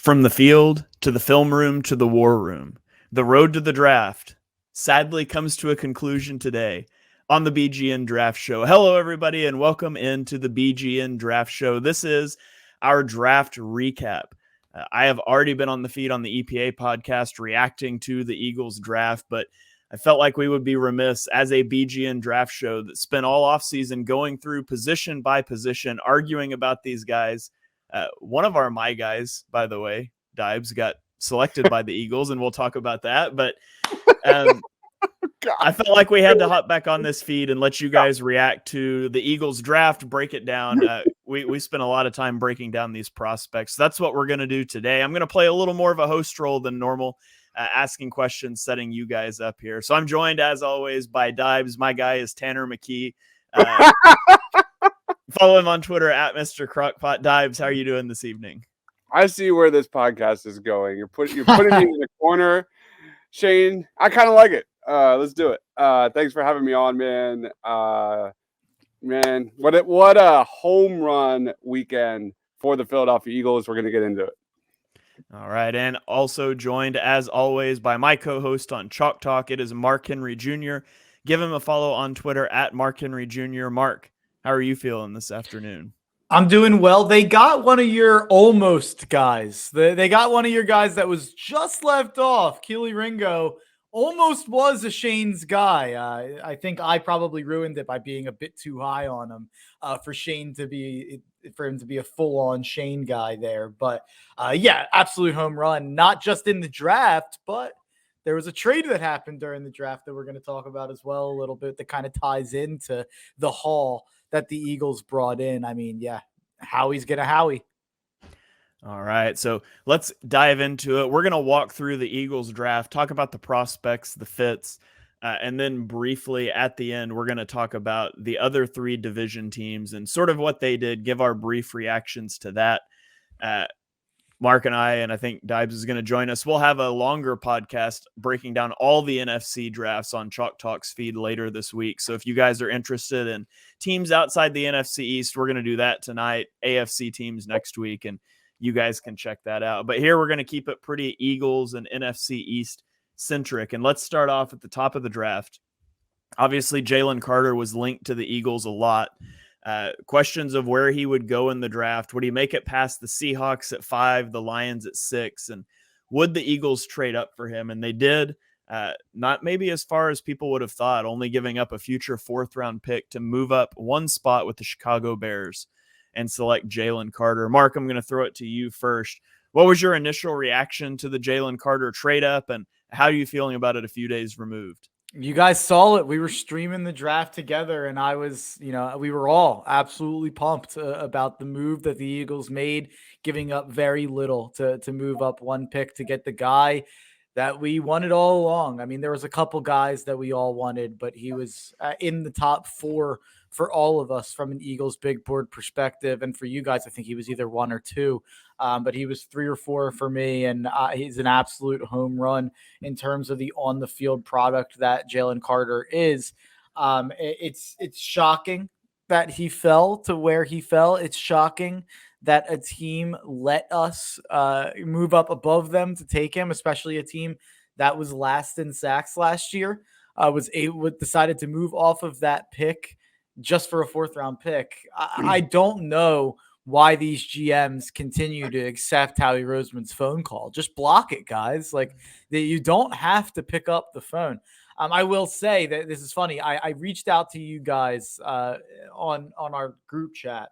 From the field to the film room to the war room, the road to the draft sadly comes to a conclusion today on the BGN Draft Show. Hello, everybody, and welcome into the BGN Draft Show. This is our draft recap. I have already been on the feed on the EPA podcast reacting to the Eagles draft, but I felt like we would be remiss as a BGN Draft Show that spent all offseason going through position by position, arguing about these guys. One of my guys, by the way, Deibs, got selected by the Eagles, and we'll talk about that. But I felt like we had to hop back on this feed and let you guys react to the Eagles draft, break it down. We spent a lot of time breaking down these prospects. That's what we're going to do today. I'm going to play a little more of a host role than normal, asking questions, setting you guys up here. So I'm joined, as always, by Deibs. My guy is Tanner McKee. Follow him on Twitter at Mr. Crockpot. Deibs, how are you doing this evening? I see where this podcast is going. You're putting me in the corner, Shane. I kind of like it. Let's do it. Thanks for having me on, man. What a home run weekend for the Philadelphia Eagles. We're gonna get into it. All right, and also joined as always by my co-host on Chalk Talk. It is Mark Henry Jr. Give him a follow on Twitter at Mark Henry Jr. Mark, how are you feeling this afternoon? I'm doing well. They got one of your almost guys. They got one of your guys that was just left off. Keely Ringo almost was a Shane's guy. I think I probably ruined it by being a bit too high on him for him to be a full-on Shane guy there. But yeah, absolute home run. Not just in the draft, but there was a trade that happened during the draft that we're going to talk about as well a little bit that kind of ties into the haul that the Eagles brought in. I mean, yeah, Howie's going to Howie. All right, so let's dive into it. We're going to walk through the Eagles draft, talk about the prospects, the fits, and then briefly at the end, we're going to talk about the other three division teams and sort of what they did, give our brief reactions to that. Mark and I think Deibs is going to join us. We'll have a longer podcast breaking down all the NFC drafts on Chalk Talk's feed later this week. So if you guys are interested in teams outside the NFC East, we're going to do that tonight, AFC teams next week, and you guys can check that out. But here we're going to keep it pretty Eagles and NFC East centric. And let's start off at the top of the draft. Obviously, Jalen Carter was linked to the Eagles a lot. Questions of where he would go in the draft. Would he make it past the Seahawks at 5, the Lions at 6? And would the Eagles trade up for him? And they did, not maybe as far as people would have thought, only giving up a future 4th-round pick to move up one spot with the Chicago Bears and select Jalen Carter. Mark, I'm going to throw it to you first. What was your initial reaction to the Jalen Carter trade up, and how are you feeling about it a few days removed? You guys saw it. We were streaming the draft together, and we were all absolutely pumped about the move that the Eagles made, giving up very little to move up one pick to get the guy that we wanted all along. I mean, there was a couple guys that we all wanted, but he was in the top 4 for all of us from an Eagles big board perspective. And for you guys, I think he was either 1 or 2, but he was 3 or 4 for me. And he's an absolute home run in terms of the on the field product that Jalen Carter is. It's shocking that he fell to where he fell. It's shocking that a team let us move up above them to take him, especially a team that was last in sacks last year, decided to move off of that pick just for a 4th-round pick. I don't know why these GMs continue to accept Howie Roseman's phone call. Just block it, guys. Like, you don't have to pick up the phone. I will say that this is funny. I reached out to you guys on our group chat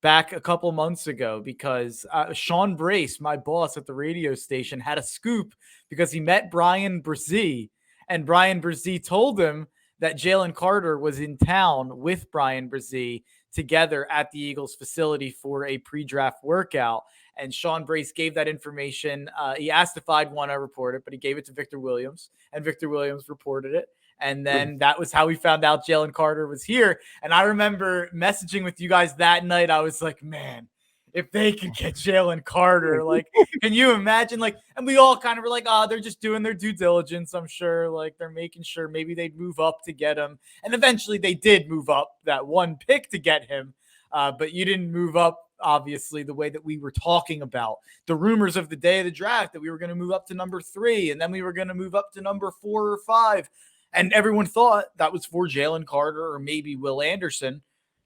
back a couple months ago because Sean Brace, my boss at the radio station, had a scoop because he met Brian Brzee, and Brian Brzee told him that Jalen Carter was in town with Brian Brzee together at the Eagles facility for a pre-draft workout. And Sean Brace gave that information. He asked if I'd want to report it, but he gave it to Victor Williams, and Victor Williams reported it. And then that was how we found out Jalen Carter was here. And I remember messaging with you guys that night. I was like, man, if they could get Jalen Carter, like, can you imagine? Like, and we all kind of were like, oh, they're just doing their due diligence. I'm sure, like, they're making sure maybe they'd move up to get him. And eventually they did move up that one pick to get him. But you didn't move up obviously, the way that we were talking about the rumors of the day of the draft that we were going to move up to number 3 and then we were going to move up to number 4 or 5. And everyone thought that was for Jalen Carter or maybe Will Anderson.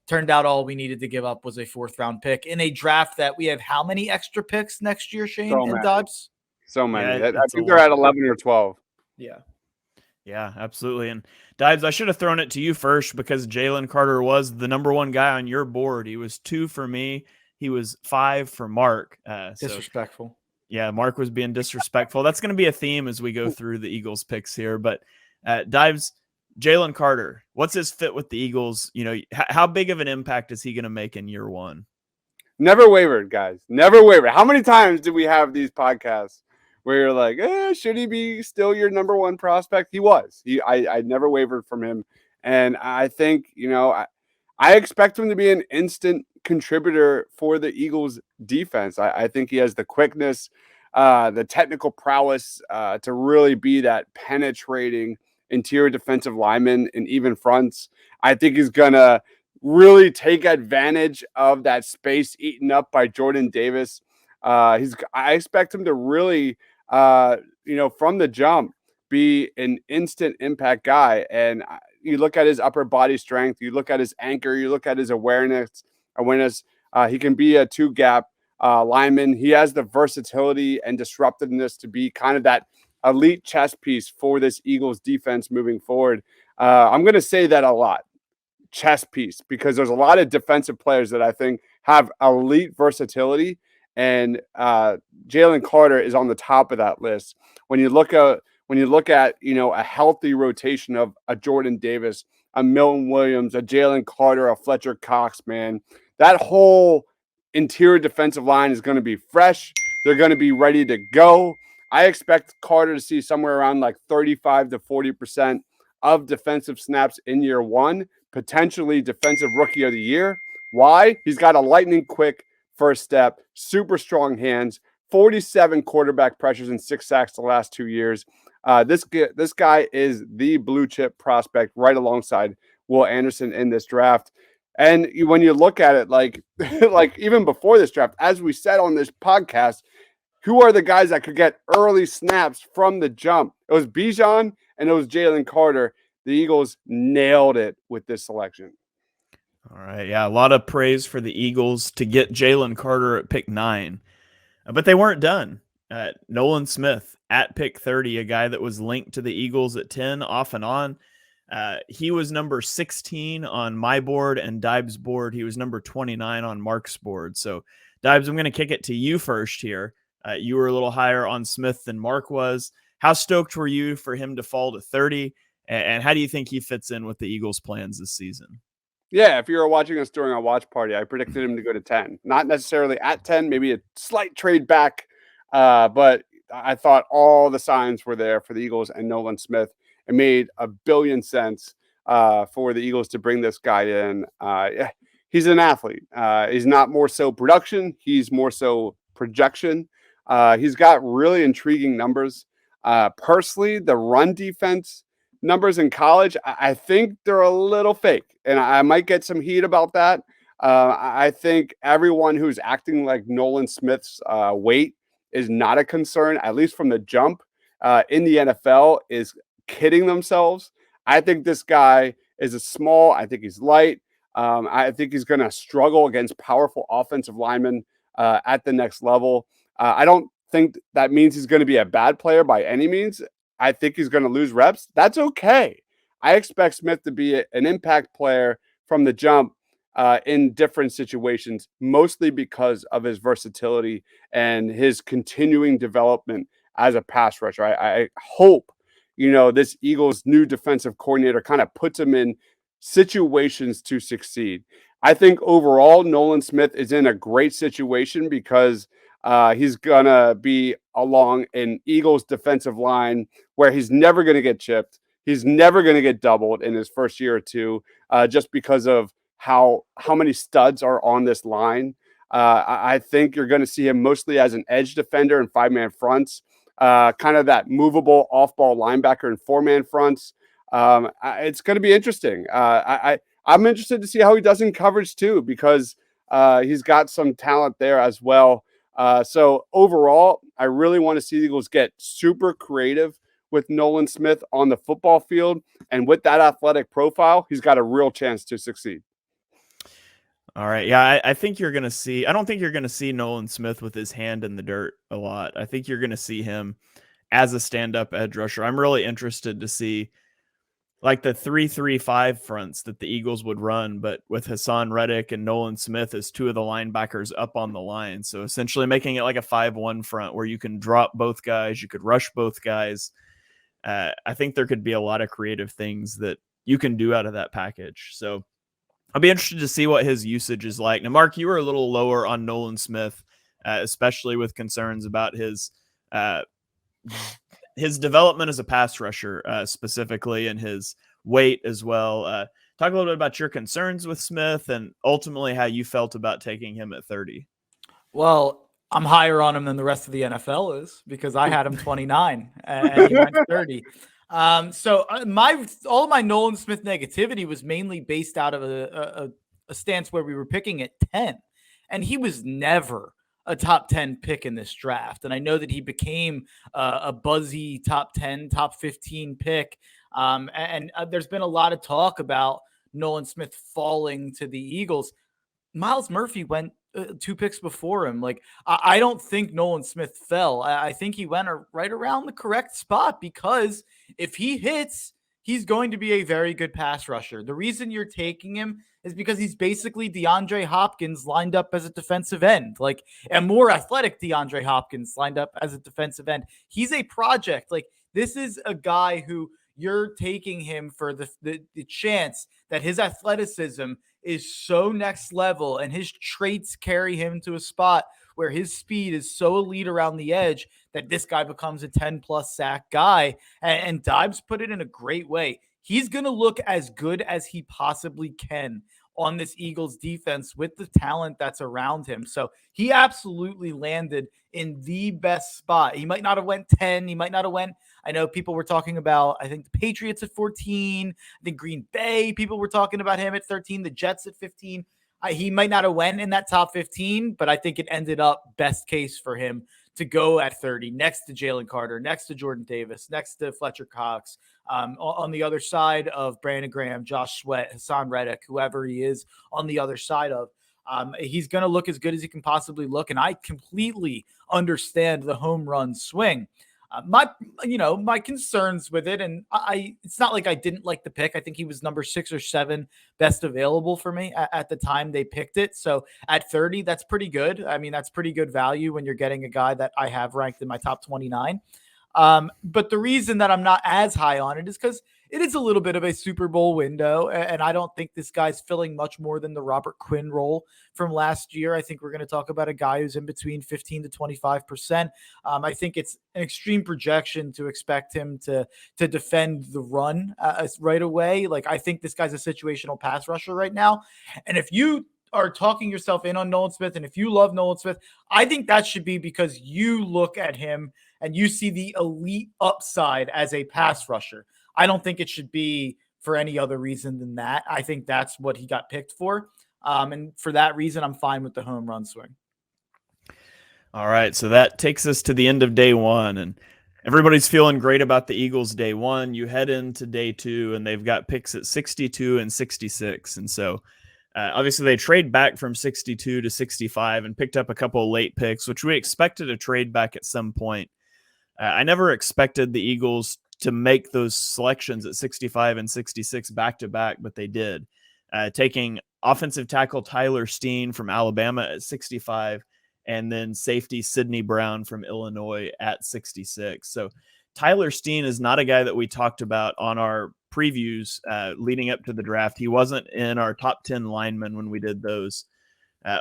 Turned out all we needed to give up was a 4th-round pick in a draft that we have how many extra picks next year, Shane and Dobbs? So many. Yeah, I think they're at 11 or 12. Yeah. Yeah, absolutely. And Dives, I should have thrown it to you first because Jalen Carter was the number 1 guy on your board. He was 2 for me. He was 5 for Mark. Disrespectful. Yeah, Mark was being disrespectful. That's going to be a theme as we go through the Eagles picks here. But Dives, Jalen Carter, what's his fit with the Eagles? You know, how big of an impact is he going to make in year 1? Never wavered, guys. Never wavered. How many times did we have these podcasts where you're like, should he be still your number 1 prospect? He was. I never wavered from him. And I think, I expect him to be an instant contributor for the Eagles defense. I think he has the quickness, the technical prowess to really be that penetrating interior defensive lineman in even fronts. I think he's going to really take advantage of that space eaten up by Jordan Davis. I expect him to really, from the jump, be an instant impact guy. And you look at his upper body strength, you look at his anchor, you look at his awareness. He can be a 2-gap lineman. He has the versatility and disruptiveness to be kind of that elite chess piece for this Eagles defense moving forward. I'm going to say that a lot, chess piece, because there's a lot of defensive players that I think have elite versatility, and Jalen Carter is on the top of that list. When you look at a healthy rotation of a Jordan Davis, a Milton Williams, a Jalen Carter, a Fletcher Cox, man, that whole interior defensive line is going to be fresh. They're going to be ready to go. I expect Carter to see somewhere around like 35 to 40% of defensive snaps in year 1, potentially defensive rookie of the year. Why? He's got a lightning quick first step, super strong hands, 47 quarterback pressures and 6 sacks the last 2 years. This guy is the blue chip prospect right alongside Will Anderson in this draft. And when you look at it, like even before this draft, as we said on this podcast, who are the guys that could get early snaps from the jump? It was Bijan and it was Jalen Carter. The Eagles nailed it with this selection. All right. Yeah, a lot of praise for the Eagles to get Jalen Carter at pick 9. But they weren't done. Nolan Smith at pick 30, a guy that was linked to the Eagles at 10 off and on. He was number 16 on my board and Dibe's board. He was number 29 on Mark's board. So, Dibes, I'm going to kick it to you first here. You were a little higher on Smith than Mark was. How stoked were you for him to fall to 30? And how do you think he fits in with the Eagles' plans this season? Yeah, if you were watching us during our watch party, I predicted him to go to 10. Not necessarily at 10, maybe a slight trade back. But I thought all the signs were there for the Eagles and Nolan Smith. It made a billion sense for the Eagles to bring this guy in. He's an athlete. He's not more so production. He's more so projection. He's got really intriguing numbers. Personally, the run defense numbers in college, I think they're a little fake, and I might get some heat about that. I think everyone who's acting like Nolan Smith's weight is not a concern, at least from the jump in the NFL, is kidding themselves. I think this guy is a small. I think he's light. I think he's going to struggle against powerful offensive linemen at the next level. I don't think that means he's going to be a bad player by any means. I think he's going to lose reps. That's okay. I expect Smith to be an impact player from the jump in different situations, mostly because of his versatility and his continuing development as a pass rusher. I hope, this Eagles' new defensive coordinator kind of puts him in situations to succeed. I think overall, Nolan Smith is in a great situation because he's going to be along an Eagles defensive line where he's never going to get chipped. He's never going to get doubled in his first year or two just because of how many studs are on this line. I think you're going to see him mostly as an edge defender in 5-man fronts, kind of that movable off-ball linebacker in 4-man fronts. It's going to be interesting. I'm interested to see how he does in coverage too, because He's got some talent there as well. So overall, I really want to see the Eagles get super creative with Nolan Smith on the football field. And with that athletic profile, he's got a real chance to succeed. All right. Yeah, I think you're going to see – I don't think you're going to see Nolan Smith with his hand in the dirt a lot. I think you're going to see him as a stand-up edge rusher. I'm really interested to see like the 3-3-5 fronts that the Eagles would run, but with Hassan Reddick and Nolan Smith as two of the linebackers up on the line. So essentially making it like a 5-1 front where you can drop both guys, you could rush both guys. I think there could be a lot of creative things that you can do out of that package. So I'll be interested to see what his usage is like. Now, Mark, you were a little lower on Nolan Smith, especially with concerns about his development as a pass rusher, specifically, and his weight as well. Talk a little bit about your concerns with Smith and ultimately how you felt about taking him at 30. Well, I'm higher on him than the rest of the NFL is because I had him 29 and he went 30. So all of my Nolan Smith negativity was mainly based out of a stance where we were picking at 10, and he was never a top 10 pick in this draft. And I know that he became a buzzy top 10, top 15 pick. And there's been a lot of talk about Nolan Smith falling to the Eagles. Myles Murphy went 2 picks before him. Like, I don't think Nolan Smith fell. I think he went right around the correct spot because if he hits, he's going to be a very good pass rusher. The reason you're taking him is because he's basically DeAndre Hopkins lined up as a defensive end, like a more athletic DeAndre Hopkins lined up as a defensive end. He's a project. Like, this is a guy who you're taking him for the chance that his athleticism is so next level and his traits carry him to a spot where his speed is so elite around the edge that this guy becomes a 10-plus sack guy. And Deibs put it in a great way. He's going to look as good as he possibly can on this Eagles defense with the talent that's around him. So he absolutely landed in the best spot. He might not have went 10. He might not have went, I know people were talking about, I think the Patriots at 14, I think Green Bay, people were talking about him at 13, the Jets at 15. He might not have went in that top 15, but I think it ended up best case for him to go at 30 next to Jalen Carter, next to Jordan Davis, next to Fletcher Cox, on the other side of Brandon Graham, Josh Sweat, Hassan Reddick, whoever he is on the other side of. He's going to look as good as he can possibly look, and I completely understand the home run swing. My concerns with it, and it's not like I didn't like the pick. I think he was number 6 or 7 best available for me at the time they picked it. So at 30, that's pretty good. I mean, that's pretty good value when you're getting a guy that I have ranked in my top 29. But the reason that I'm not as high on it is because it is a little bit of a Super Bowl window, and I don't think this guy's filling much more than the Robert Quinn role from last year. I think we're going to talk about a guy who's in between 15 to 25%. I think it's an extreme projection to expect him to defend the run right away. Like, I think this guy's a situational pass rusher right now, and if you are talking yourself in on Nolan Smith, and if you love Nolan Smith, I think that should be because you look at him and you see the elite upside as a pass rusher. I don't think it should be for any other reason than that. I think that's what he got picked for. And for that reason, I'm fine with the home run swing. All right. So that takes us to the end of day one, and everybody's feeling great about the Eagles day one. You head into day two, and they've got picks at 62 and 66. And so obviously they trade back from 62 to 65 and picked up a couple of late picks, which we expected to trade back at some point. I never expected the Eagles to make those selections at 65 and 66 back to back, but they did, taking offensive tackle Tyler Steen from Alabama at 65 and then safety Sidney Brown from Illinois at 66. So Tyler Steen is not a guy that we talked about on our previews leading up to the draft. He wasn't in our top 10 linemen when we did those.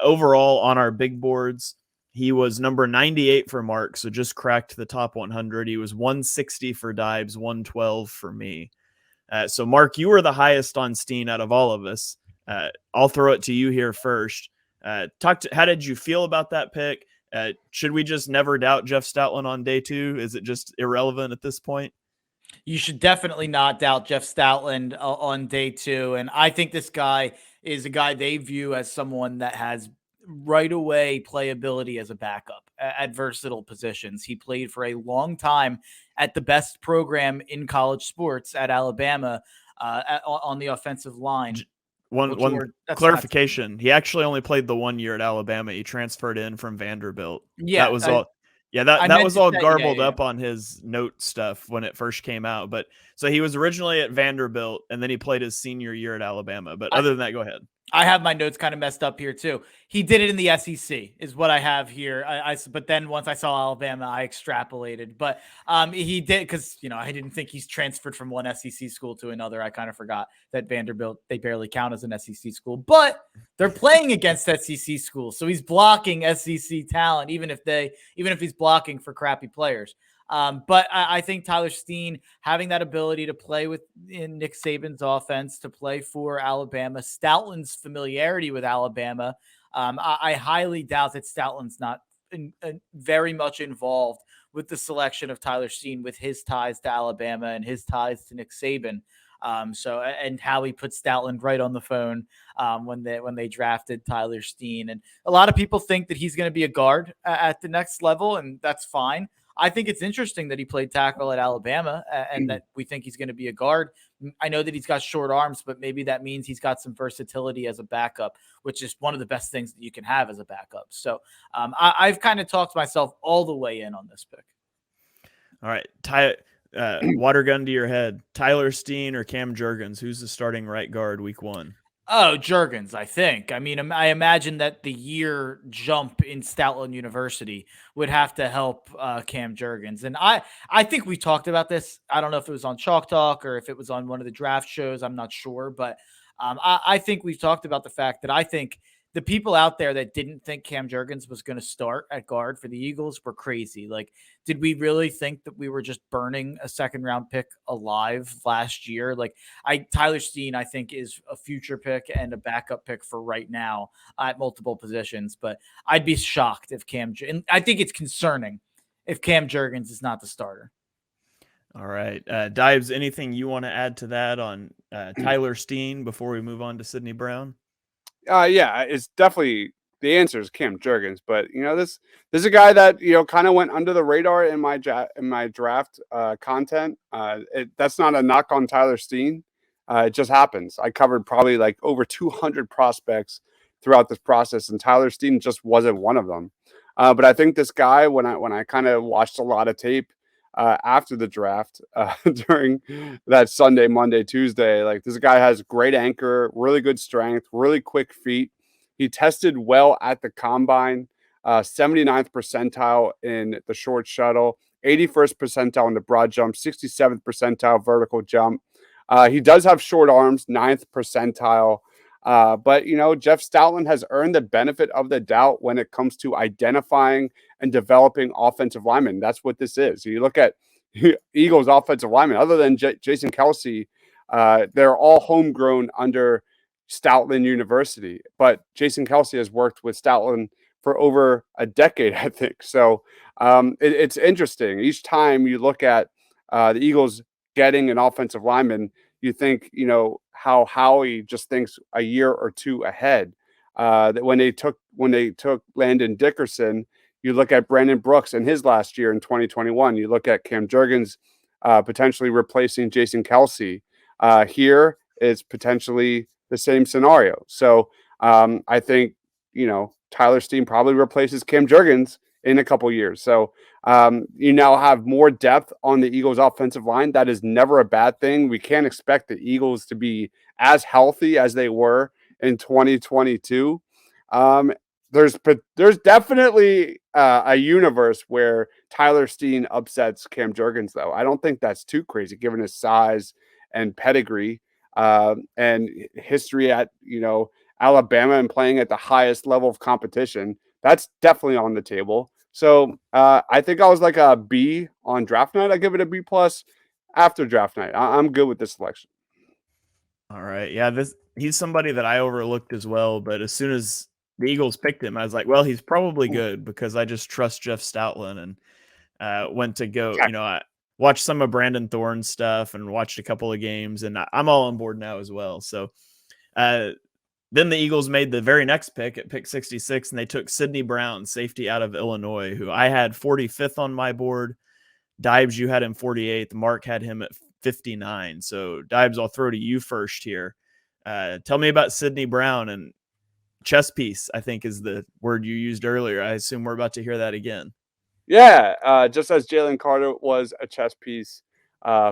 Overall on our big boards, he was number 98 for Mark, so just cracked the top 100. He was 160 for Deibs, 112 for me. So, Mark, you were the highest on Steen out of all of us. I'll throw it to you here first. How did you feel about that pick? Should we just never doubt Jeff Stoutland on day two? Is it just irrelevant at this point? You should definitely not doubt Jeff Stoutland on day 2. And I think this guy is a guy they view as someone that has right away playability as a backup at versatile positions. He played for a long time at the best program in college sports at Alabama on the offensive line. One George, clarification: he actually only played the 1 year at Alabama. He transferred in from Vanderbilt. Yeah, That was all. Yeah, I that meant was to all say, garbled up on his note stuff when it first came out. But so he was originally at Vanderbilt, and then he played his senior year at Alabama. But other than that, go ahead. I have my notes kind of messed up here too. He did it in the SEC, is what I have here. But then once I saw Alabama, I extrapolated. But he did, because I didn't think he's transferred from one SEC school to another. I kind of forgot that Vanderbilt, they barely count as an SEC school, but they're playing against SEC schools, so he's blocking SEC talent, even if he's blocking for crappy players. But I think Tyler Steen having that ability to play in Nick Saban's offense, to play for Alabama, Stoutland's familiarity with Alabama, I highly doubt that Stoutland's not very much involved with the selection of Tyler Steen, with his ties to Alabama and his ties to Nick Saban. And how he put Stoutland right on the phone when they drafted Tyler Steen. And a lot of people think that he's going to be a guard at the next level, and that's fine. I think it's interesting that he played tackle at Alabama and that we think he's going to be a guard. I know that he's got short arms, but maybe that means he's got some versatility as a backup, which is one of the best things that you can have as a backup. So I've kind of talked myself all the way in on this pick. All right. Water gun to your head. Tyler Steen or Cam Jurgens? Who's the starting right guard week 1? Oh, Jurgens, I think. I mean, I imagine that the year jump in Stoutland University would have to help Cam Jurgens. And I think we talked about this. I don't know if it was on Chalk Talk or if it was on one of the draft shows. I'm not sure. But I think we've talked about the fact that I think the people out there that didn't think Cam Jurgens was going to start at guard for the Eagles were crazy. Like, did we really think that we were just burning a second round pick alive last year? Like, Tyler Steen, I think, is a future pick and a backup pick for right now at multiple positions. But I'd be shocked if and I think it's concerning if Cam Jurgens is not the starter. All right. Dives, anything you want to add to that on Tyler Steen before we move on to Sidney Brown? Yeah, it's definitely, the answer is Cam Jurgens, but this is a guy that kind of went under the radar in my draft content. That's not a knock on Tyler Steen. It just happens. I covered probably like over 200 prospects throughout this process, and Tyler Steen just wasn't one of them. But I think this guy, when I kind of watched a lot of tape after the draft during that Sunday, Monday, Tuesday, like, this guy has great anchor, really good strength, really quick feet. He tested well at the combine, 79th percentile in the short shuttle, 81st percentile in the broad jump, 67th percentile vertical jump. He does have short arms, 9th percentile. But Jeff Stoutland has earned the benefit of the doubt when it comes to identifying and developing offensive linemen. That's what this is. You look at Eagles offensive linemen, other than Jason Kelce, they're all homegrown under Stoutland University. But Jason Kelce has worked with Stoutland for over a decade, I think. So it's interesting. Each time you look at the Eagles getting an offensive lineman, you think, how Howie just thinks a year or two ahead. That when they took Landon Dickerson, you look at Brandon Brooks in his last year in 2021. You look at Cam Jurgens potentially replacing Jason Kelce. Here is potentially the same scenario. So I think Tyler Steen probably replaces Cam Jurgens in a couple years. So you now have more depth on the Eagles offensive line. That is never a bad thing. We can't expect the Eagles to be as healthy as they were in 2022. There's definitely a universe where Tyler Steen upsets Cam Jurgens, though. I don't think that's too crazy given his size and pedigree and history at Alabama and playing at the highest level of competition. That's definitely on the table. So I think I was like a B on draft night. I give it a B plus after draft night. I'm good with this selection. All right. Yeah, he's somebody that I overlooked as well. But as soon as the Eagles picked him, I was like, well, he's probably good because I just trust Jeff Stoutland and went to go. watched some of Brandon Thorne's stuff and watched a couple of games, and I'm all on board now as well. So then the Eagles made the very next pick at pick 66, and they took Sidney Brown, safety out of Illinois, who I had 45th on my board. Dibes, you had him 48th. Mark had him at 59. So Dibes, I'll throw to you first here. Tell me about Sidney Brown, and chess piece, I think, is the word you used earlier. I assume we're about to hear that again. Yeah, just as Jalen Carter was a chess piece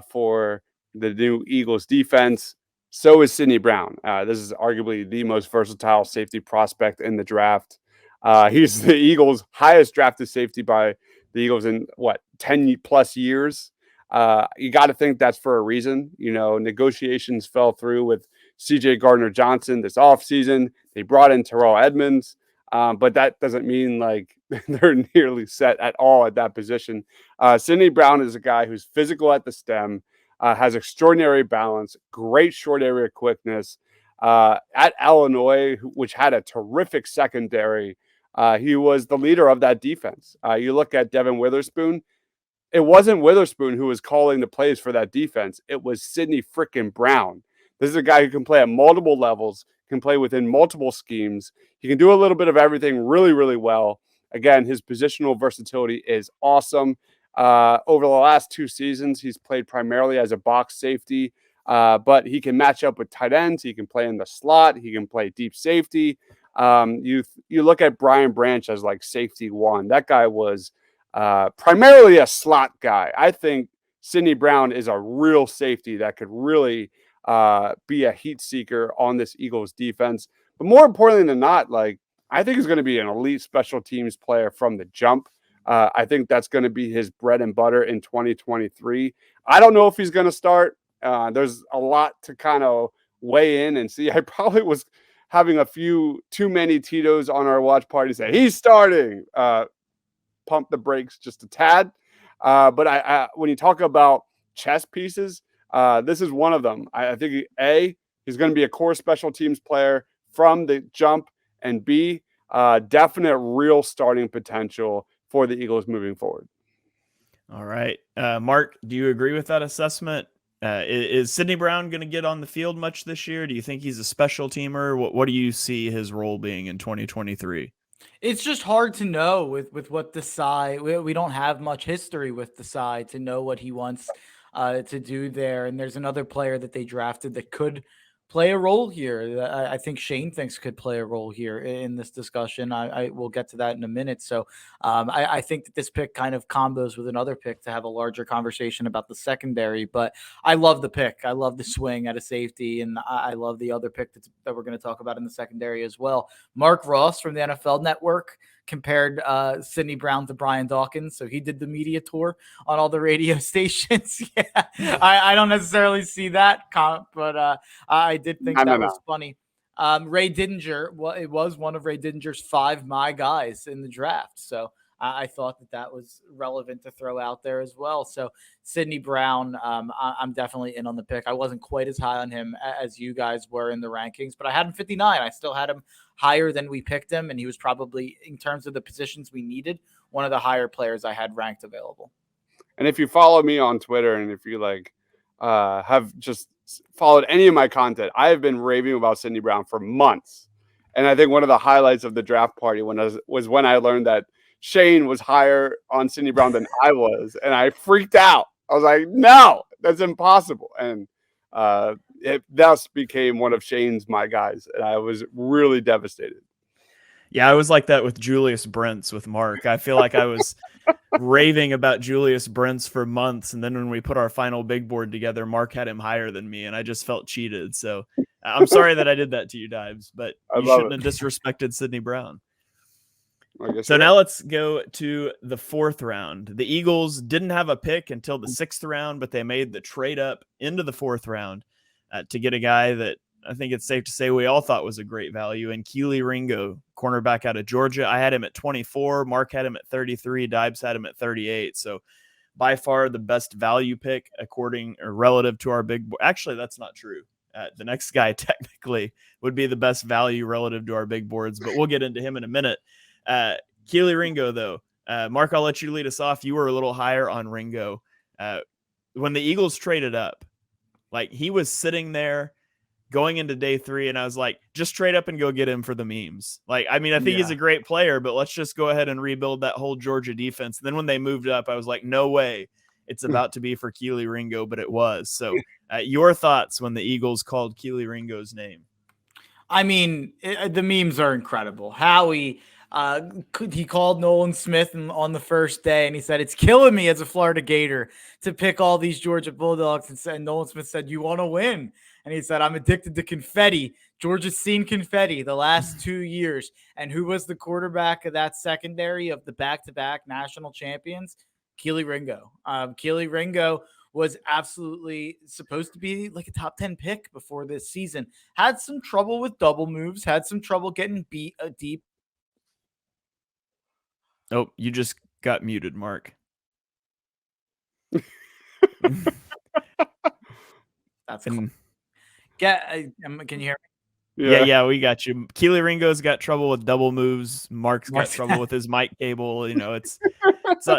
for the new Eagles defense, so is Sidney Brown. This is arguably the most versatile safety prospect in the draft. He's the Eagles' highest drafted safety by the Eagles in 10 plus years. You got to think that's for a reason. You know, negotiations fell through with CJ Gardner-Johnson this offseason. They brought in Terrell Edmonds. But that doesn't mean like they're nearly set at all at that position. Sidney Brown is a guy who's physical at the stem, has extraordinary balance, great short area quickness. At Illinois, which had a terrific secondary, he was the leader of that defense. You look at Devin Witherspoon. It wasn't Witherspoon who was calling the plays for that defense. It was Sidney frickin' Brown. This is a guy who can play at multiple levels, can play within multiple schemes. He can do a little bit of everything really, really well. Again, his positional versatility is awesome. Over the last 2 seasons, he's played primarily as a box safety, but he can match up with tight ends. He can play in the slot. He can play deep safety. You look at Brian Branch as like safety one. That guy was primarily a slot guy. I think Sidney Brown is a real safety that could really be a heat seeker on this Eagles defense. But more importantly than not, like, I think he's going to be an elite special teams player from the jump. I think that's going to be his bread and butter in 2023. I don't know if he's going to start. There's a lot to kind of weigh in and see. I probably was having a few too many Tito's on our watch party say he's starting. Pump the brakes just a tad. But I when you talk about chess pieces, this is one of them. I think he's going to be a core special teams player from the jump, and B, definite real starting potential for the Eagles moving forward. All right. Mark, do you agree with that assessment? Is Sidney Brown going to get on the field much this year? Do you think he's a special teamer? What do you see his role being in 2023? It's just hard to know with what Desai. We don't have much history with Desai to know what he wants to do there. And there's another player that they drafted that could play a role here. I think Shane thinks could play a role here in this discussion. I will get to that in a minute. So I think that this pick kind of combos with another pick to have a larger conversation about the secondary. But I love the pick. I love the swing at a safety, and I love the other pick that we're going to talk about in the secondary as well. Mark Ross from the NFL Network compared Sidney Brown to Brian Dawkins. So he did the media tour on all the radio stations. Yeah, I don't necessarily see that comp, but I did think that was funny. Ray Didinger, well, it was one of Ray Didinger's 5 my guys in the draft. So I thought that was relevant to throw out there as well. So Sidney Brown, I'm definitely in on the pick. I wasn't quite as high on him as you guys were in the rankings, but I had him 59. I still had him higher than we picked him, and he was probably, in terms of the positions we needed, one of the higher players I had ranked available. And if you follow me on Twitter, and if you have just followed any of my content, I have been raving about Sidney Brown for months. And I think one of the highlights of the draft party was when I learned that Shane was higher on Sidney Brown than I was, and I freaked out. I was like, no, that's impossible. And it thus became one of Shane's my guys, and I was really devastated. Yeah, I was like that with Julius Brents with Mark. I feel like I was raving about Julius Brents for months, and then when we put our final big board together, Mark had him higher than me, and I just felt cheated. So I'm sorry that I did that to you, Dibes, but you shouldn't have disrespected Sidney Brown. So now let's go to the 4th round. The Eagles didn't have a pick until the 6th round, but they made the trade up into the 4th round to get a guy that I think it's safe to say we all thought was a great value, and Keely Ringo, cornerback out of Georgia. I had him at 24. Mark had him at 33. Dibes had him at 38. So by far the best value pick relative to our big board. Actually, that's not true. The next guy technically would be the best value relative to our big boards, but we'll get into him in a minute. Keely Ringo, though. Mark, I'll let you lead us off. You were a little higher on Ringo. when the Eagles traded up, like he was sitting there going into day 3, and I was like, just trade up and go get him for the memes. Like, I mean, I think he's a great player, but let's just go ahead and rebuild that whole Georgia defense. And then when they moved up, I was like, no way it's about to be for Keely Ringo, but it was. So your thoughts when the Eagles called Keely Ringo's name? I mean, the memes are incredible. Howie, he called Nolan Smith on the first day, and he said, it's killing me as a Florida Gator to pick all these Georgia Bulldogs. And Nolan Smith said, you want to win. And he said, I'm addicted to confetti. Georgia's seen confetti the last 2 years. And who was the quarterback of that secondary of the back-to-back national champions? Keely Ringo. Keely Ringo was absolutely supposed to be like a top 10 pick before this season. Had some trouble with double moves, had some trouble getting beat deep. Oh, you just got muted, Mark. That's cool. Can you hear me? Yeah, we got you. Keely Ringo's got trouble with double moves. Mark's got trouble with his mic cable. You know, it's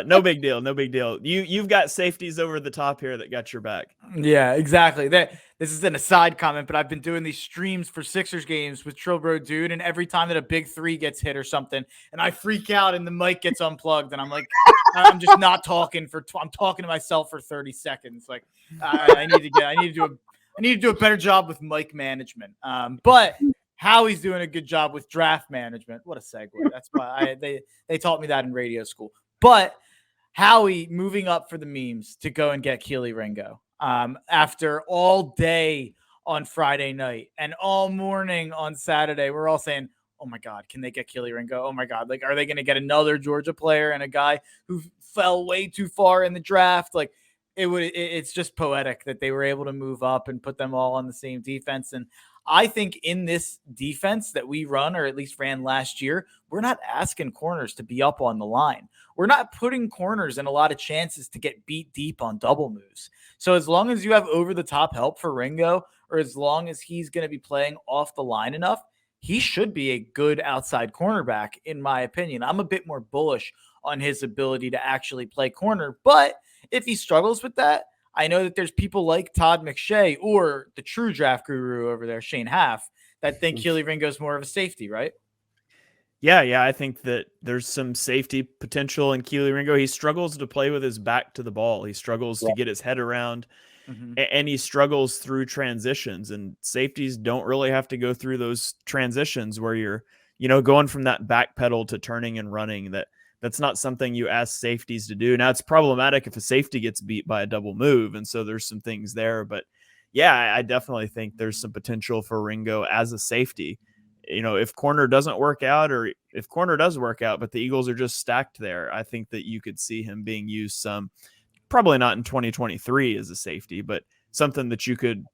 no big deal. No big deal. You've got safeties over the top here that got your back. Yeah, exactly. This is an aside comment, but I've been doing these streams for Sixers games with Trilbro Dude, and every time that a big 3 gets hit or something, and I freak out and the mic gets unplugged, and I'm like, I'm just not talking I'm talking to myself for 30 seconds. Like, I need to do a better job with mic management. But Howie's doing a good job with draft management. What a segue. That's why they taught me that in radio school. But Howie moving up for the memes to go and get Keely Ringo after all day on Friday night and all morning on Saturday. We're all saying, oh my God, can they get Keely Ringo? Oh my God, like, are they going to get another Georgia player and a guy who fell way too far in the draft? Like, it's just poetic that they were able to move up and put them all on the same defense. And I think in this defense that we run, or at least ran last year, we're not asking corners to be up on the line. We're not putting corners in a lot of chances to get beat deep on double moves. So as long as you have over-the-top help for Ringo, or as long as he's going to be playing off the line enough, he should be a good outside cornerback, in my opinion. I'm a bit more bullish on his ability to actually play corner, but if he struggles with that, I know that there's people like Todd McShay or the true draft guru over there, Shane Haff, that think Keely Ringo's more of a safety, right? Yeah. I think that there's some safety potential in Keely Ringo. He struggles to play with his back to the ball. He struggles to get his head around, and he struggles through transitions. And safeties don't really have to go through those transitions where you're, going from that back pedal to turning and running. That's not something you ask safeties to do. Now, it's problematic if a safety gets beat by a double move, and so there's some things there. But yeah, I definitely think there's some potential for Ringo as a safety. If corner doesn't work out, or if corner does work out, but the Eagles are just stacked there, I think that you could see him being used some, probably not in 2023 as a safety, but something that you could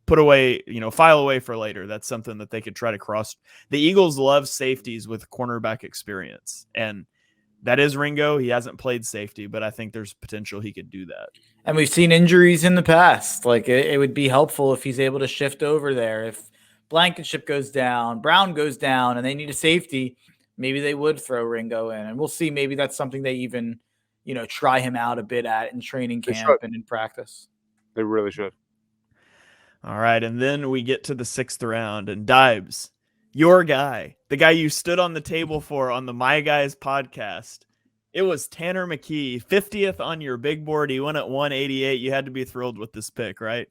put away, file away for later. That's something that they could try to cross. The Eagles love safeties with cornerback experience, and that is Ringo. He hasn't played safety, but I think there's potential he could do that. And we've seen injuries in the past. Like, it would be helpful if he's able to shift over there. If Blankenship goes down, Brown goes down, and they need a safety, maybe they would throw Ringo in. And we'll see. Maybe that's something they even, try him out a bit at in training camp and in practice. They really should. All right. And then we get to the 6th round, and Deibs, your guy, the guy you stood on the table for on the My Guys podcast, it was Tanner McKee, 50th on your big board. He went at 188. You had to be thrilled with this pick, right?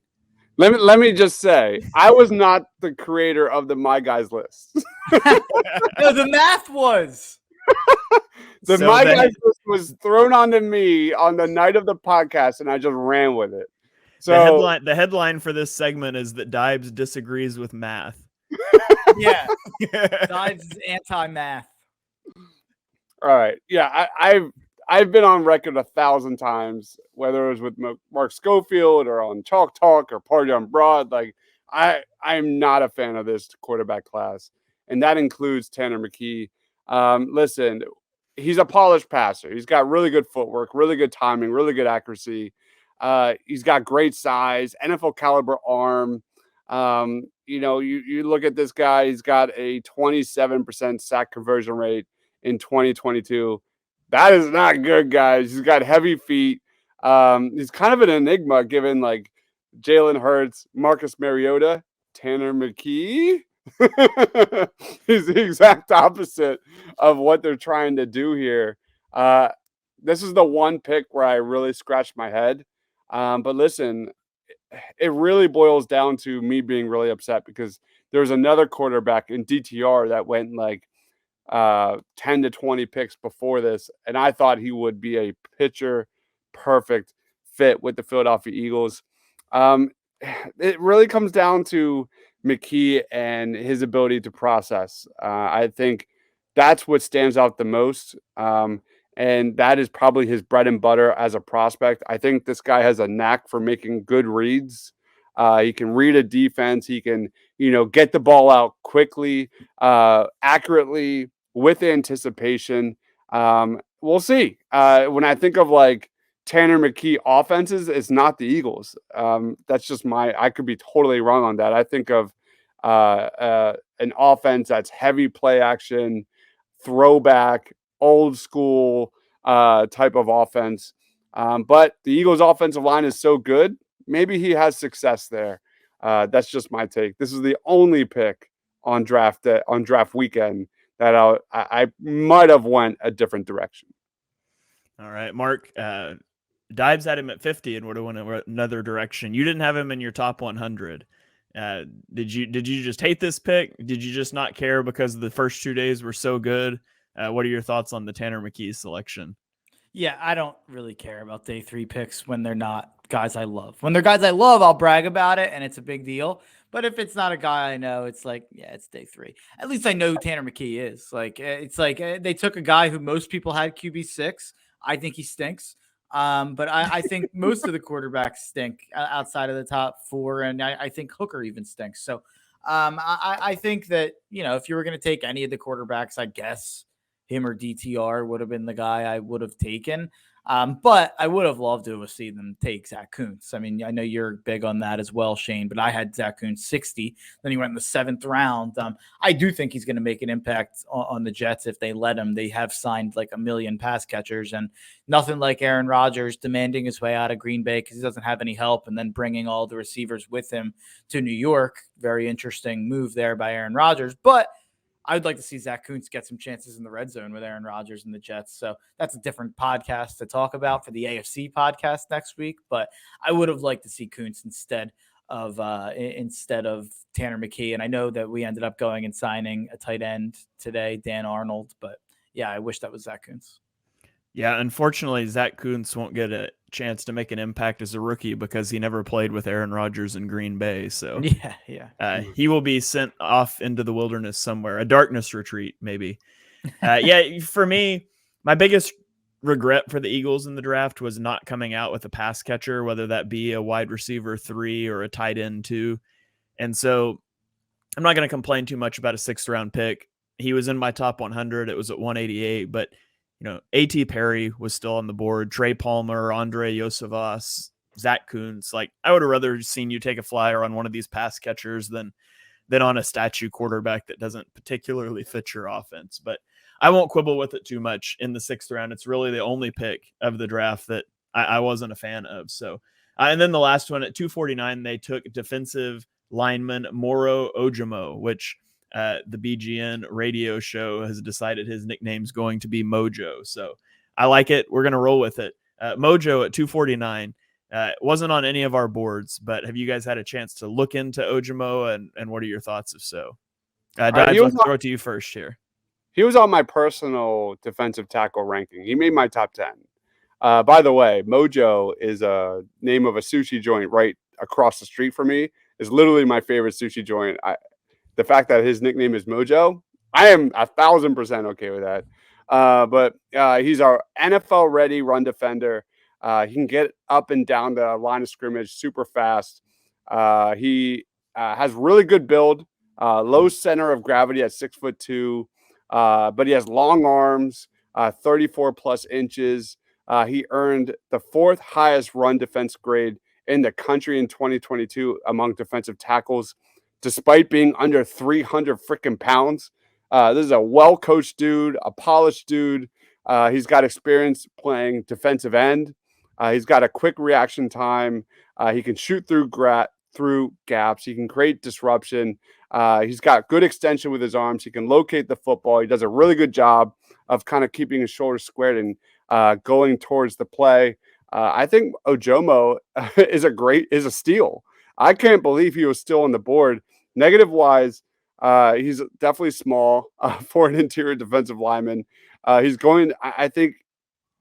Let me just say, I was not the creator of the My Guys list. No, the math was. My Guys list was thrown onto me on the night of the podcast, and I just ran with it. So the headline for this segment is that Deibs disagrees with math. Yeah, Deibs is anti-math. All right, yeah, I've been on record 1,000 times, whether it was with Mark Schofield or on Chalk Talk or Party on Broad. Like, I'm not a fan of this quarterback class, and that includes Tanner McKee. Listen, he's a polished passer. He's got really good footwork, really good timing, really good accuracy. He's got great size, NFL caliber arm. You look at this guy, he's got a 27% sack conversion rate in 2022. That is not good, guys. He's got heavy feet. He's kind of an enigma given like Jalen Hurts, Marcus Mariota, Tanner McKee. He's the exact opposite of what they're trying to do here. This is the one pick where I really scratched my head. But listen, it really boils down to me being really upset because there was another quarterback in DTR that went like 10 to 20 picks before this, and I thought he would be a pitcher perfect fit with the Philadelphia Eagles. It really comes down to McKee and his ability to process. I think that's what stands out the most. And that is probably his bread and butter as a prospect. I think this guy has a knack for making good reads. He can read a defense. He can, get the ball out quickly, accurately, with anticipation. We'll see. When I think of like Tanner McKee offenses, it's not the Eagles. That's just I could be totally wrong on that. I think of an offense that's heavy play action, throwback, old school type of offense. But the Eagles' offensive line is so good, maybe he has success there. That's just my take. This is the only pick on draft weekend that I might have went a different direction. All right, Mark. Dives at him at 50 and would have went another direction. You didn't have him in your top 100. Did you just hate this pick? Did you just not care because the first 2 days were so good? What are your thoughts on the Tanner McKee selection? Yeah, I don't really care about day 3 picks when they're not guys I love. When they're guys I love, I'll brag about it and it's a big deal. But if it's not a guy I know, it's like, yeah, it's day 3. At least I know who Tanner McKee is. Like, it's like they took a guy who most people had QB6. I think he stinks. But I think most of the quarterbacks stink outside of the top 4. And I think Hooker even stinks. So I think that, if you were going to take any of the quarterbacks, I guess him or DTR would have been the guy I would have taken. But I would have loved to have seen them take Zach Kuntz. I mean, I know you're big on that as well, Shane, but I had Zach Kuntz 60. Then he went in the 7th round. I do think he's going to make an impact on the Jets if they let him. They have signed like 1 million pass catchers, and nothing like Aaron Rodgers demanding his way out of Green Bay because he doesn't have any help and then bringing all the receivers with him to New York. Very interesting move there by Aaron Rodgers. But I would like to see Zach Kuntz get some chances in the red zone with Aaron Rodgers and the Jets. So that's a different podcast to talk about for the AFC podcast next week. But I would have liked to see Kuntz instead of Tanner McKee. And I know that we ended up going and signing a tight end today, Dan Arnold. But yeah, I wish that was Zach Kuntz. Yeah, unfortunately, Zach Kuntz won't get a chance to make an impact as a rookie because he never played with Aaron Rodgers in Green Bay. So he will be sent off into the wilderness somewhere, a darkness retreat, maybe. For me, my biggest regret for the Eagles in the draft was not coming out with a pass catcher, whether that be a wide receiver 3 or a tight end 2. And so I'm not going to complain too much about a 6th round pick. He was in my top 100. It was at 188, but A.T. Perry was still on the board. Trey Palmer, Andre Yosevas, Zach Kuntz. Like, I would have rather seen you take a flyer on one of these pass catchers than on a statue quarterback that doesn't particularly fit your offense. But I won't quibble with it too much in the 6th round. It's really the only pick of the draft that I wasn't a fan of. So, and then the last one at 249, they took defensive lineman Moro Ojomo, which the BGN radio show has decided his nickname's going to be Mojo. So I like it. We're going to roll with it. Mojo at 249 wasn't on any of our boards, but have you guys had a chance to look into Ojomo and what are your thoughts if so? Dives, let's throw it to you first here. He was on my personal defensive tackle ranking. He made my top 10. By the way, Mojo is a name of a sushi joint right across the street from me. It's literally my favorite sushi joint. The fact that his nickname is Mojo, I am 1,000% okay with that. But he's our NFL-ready run defender. He can get up and down the line of scrimmage super fast. He has really good build, low center of gravity at 6'2", but he has long arms, 34-plus inches. He earned the 4th highest run defense grade in the country in 2022 among defensive tackles, despite being under 300 freaking pounds. This is a well-coached dude, a polished dude. He's got experience playing defensive end. He's got a quick reaction time. He can shoot through gaps. He can create disruption. He's got good extension with his arms. He can locate the football. He does a really good job of kind of keeping his shoulders squared and going towards the play. I think Ojomo is a steal. I can't believe he was still on the board. Negative wise, he's definitely small for an interior defensive lineman. I think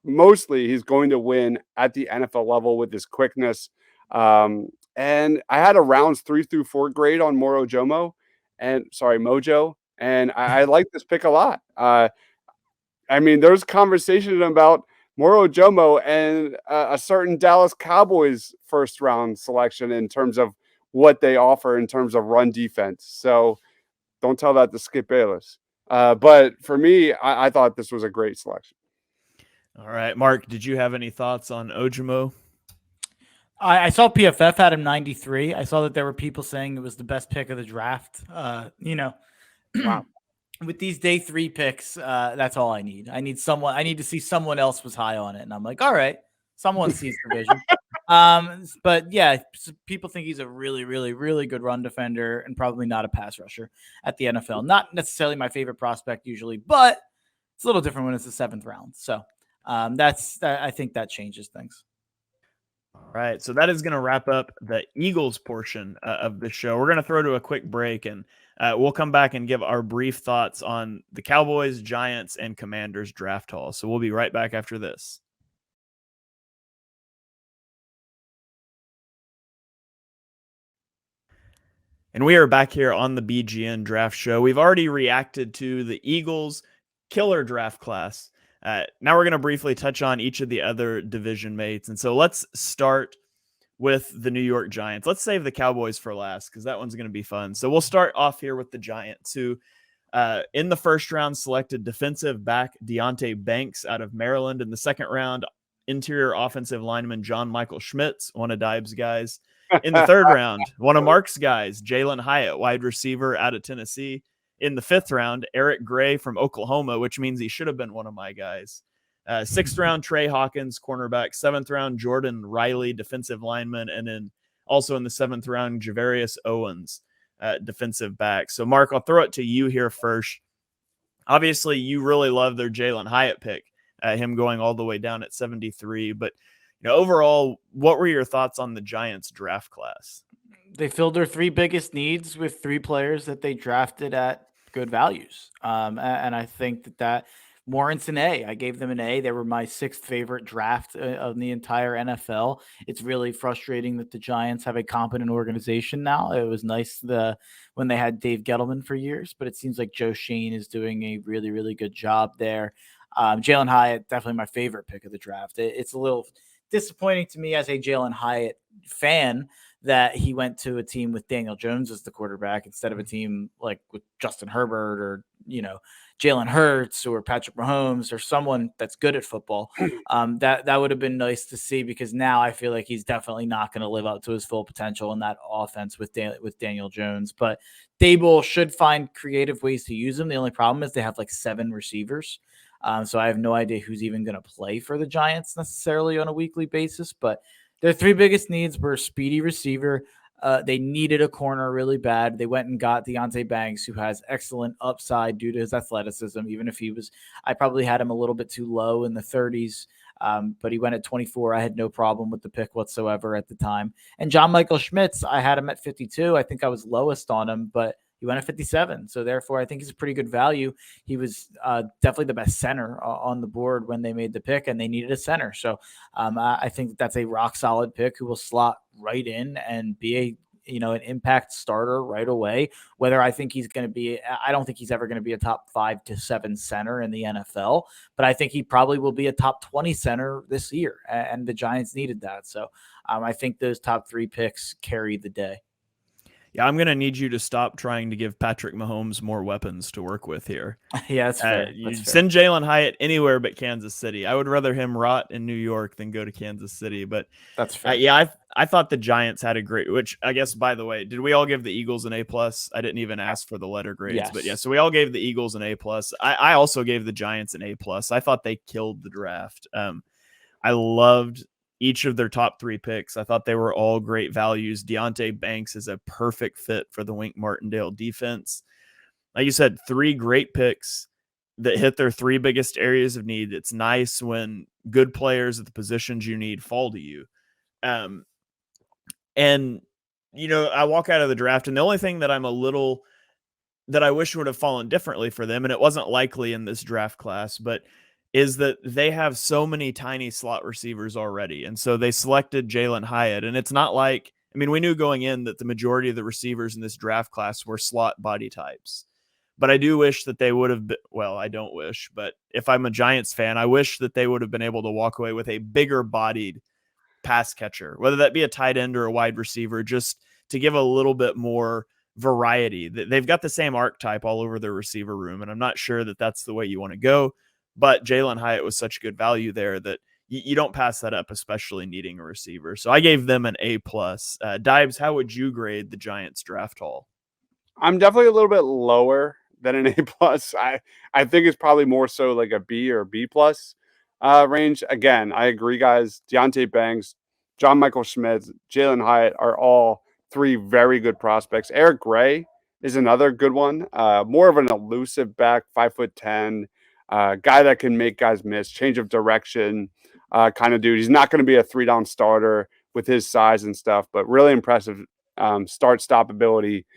mostly he's going to win at the NFL level with his quickness. And I had a rounds 3 through 4 grade on Moro Ojomo Mojo. And I like this pick a lot. I mean, there's conversation about Moro Ojomo and a certain Dallas Cowboys first round selection in terms of what they offer in terms of run defense. So don't tell that to Skip Bayless. But for me, I thought this was a great selection. All right, Mark, did you have any thoughts on Ojomo? I saw PFF had him 93. I saw that there were people saying it was the best pick of the draft. Wow. With these day 3 picks, that's all I need. I need to see someone else was high on it. And I'm like, all right, someone sees the vision. But yeah, people think he's a really, really, really good run defender and probably not a pass rusher at the NFL. Not necessarily my favorite prospect usually, but it's a little different when it's the 7th round. So I think that changes things. All right, so that is going to wrap up the Eagles portion of the show. We're going to throw to a quick break, and we'll come back and give our brief thoughts on the Cowboys, Giants, and Commanders draft haul. So we'll be right back after this. And we are back here on the BGN Draft Show. We've already reacted to the Eagles' killer draft class. Now we're going to briefly touch on each of the other division mates. And so let's start with the New York Giants. Let's save the Cowboys for last because that one's going to be fun. So we'll start off here with the Giants, who in the first round selected defensive back Deonte Banks out of Maryland. In the second round, interior offensive lineman John Michael Schmitz, one of Dibe's guys. In the third round, one of Mark's guys, Jalen Hyatt, wide receiver out of Tennessee. In the 5th round, Eric Gray from Oklahoma, which means he should have been one of my guys. 6th round, Trey Hawkins, cornerback. 7th round, Jordan Riley, defensive lineman. And then also in the 7th round, Javarius Owens, defensive back. So, Mark, I'll throw it to you here first. Obviously, you really love their Jalen Hyatt pick, him going all the way down at 73. But overall, what were your thoughts on the Giants draft class? They filled their 3 biggest needs with 3 players that they drafted at good values. And I think that warrants an A. I gave them an A. They were my 6th favorite draft of the entire NFL. It's really frustrating that the Giants have a competent organization now. It was nice when they had Dave Gettleman for years, but it seems like Joe Shane is doing a really, really good job there. Jalen Hyatt, definitely my favorite pick of the draft. It's a little disappointing to me as a Jalen Hyatt fan that he went to a team with Daniel Jones as the quarterback instead of a team like with Justin Herbert or, Jalen Hurts or Patrick Mahomes or someone that's good at football. That would have been nice to see because now I feel like he's definitely not going to live up to his full potential in that offense with Daniel Jones. But Daboll should find creative ways to use him. The only problem is they have like 7 receivers. So I have no idea who's even going to play for the Giants necessarily on a weekly basis. But their 3 biggest needs were speedy receiver. They needed a corner really bad. They went and got Deonte Banks, who has excellent upside due to his athleticism. Even if I probably had him a little bit too low in the 30s, but he went at 24. I had no problem with the pick whatsoever at the time. And John Michael Schmitz, I had him at 52. I think I was lowest on him, but he went at 57. So therefore, I think he's a pretty good value. He was definitely the best center on the board when they made the pick, and they needed a center. So I think that's a rock solid pick who will slot right in and be an impact starter right away. Whether I think he's going to be, I don't think he's ever going to be a top 5 to 7 center in the NFL, but I think he probably will be a top 20 center this year. And the Giants needed that. So I think those top 3 picks carry the day. Yeah, I'm going to need you to stop trying to give Patrick Mahomes more weapons to work with here. Yeah, that's fair. Send Jalen Hyatt anywhere but Kansas City. I would rather him rot in New York than go to Kansas City. But that's fair. I thought the Giants had a great, which I guess, by the way, did we all give the Eagles an A+? I didn't even ask for the letter grades. Yes. But yeah, so we all gave the Eagles an A+. I also gave the Giants an A+. I thought they killed the draft. I loved each of their top 3 picks. I thought they were all great values. Deonte Banks is a perfect fit for the Wink Martindale defense. Like you said, 3 great picks that hit their 3 biggest areas of need. It's nice when good players at the positions you need fall to you. And, I walk out of the draft, and the only thing that I wish would have fallen differently for them, and it wasn't likely in this draft class, but is that they have so many tiny slot receivers already. And so they selected Jalen Hyatt. And it's not like, we knew going in that the majority of the receivers in this draft class were slot body types. But I do wish that they would have been, well, I don't wish, but if I'm a Giants fan, I wish that they would have been able to walk away with a bigger bodied pass catcher, whether that be a tight end or a wide receiver, just to give a little bit more variety. They've got the same archetype all over their receiver room, and I'm not sure that that's the way you want to go. But Jalen Hyatt was such good value there that you don't pass that up, especially needing a receiver. So I gave them an A+. Dibes, how would you grade the Giants draft haul? I'm definitely a little bit lower than an A+. I think it's probably more so like a B or a B+ range. Again, I agree, guys. Deonte Banks, John Michael Schmitz, Jalen Hyatt are all 3 very good prospects. Eric Gray is another good one. More of an elusive back, 5'10", guy that can make guys miss, change of direction kind of dude. He's not going to be a 3-down starter with his size and stuff, but really impressive start-stop ability,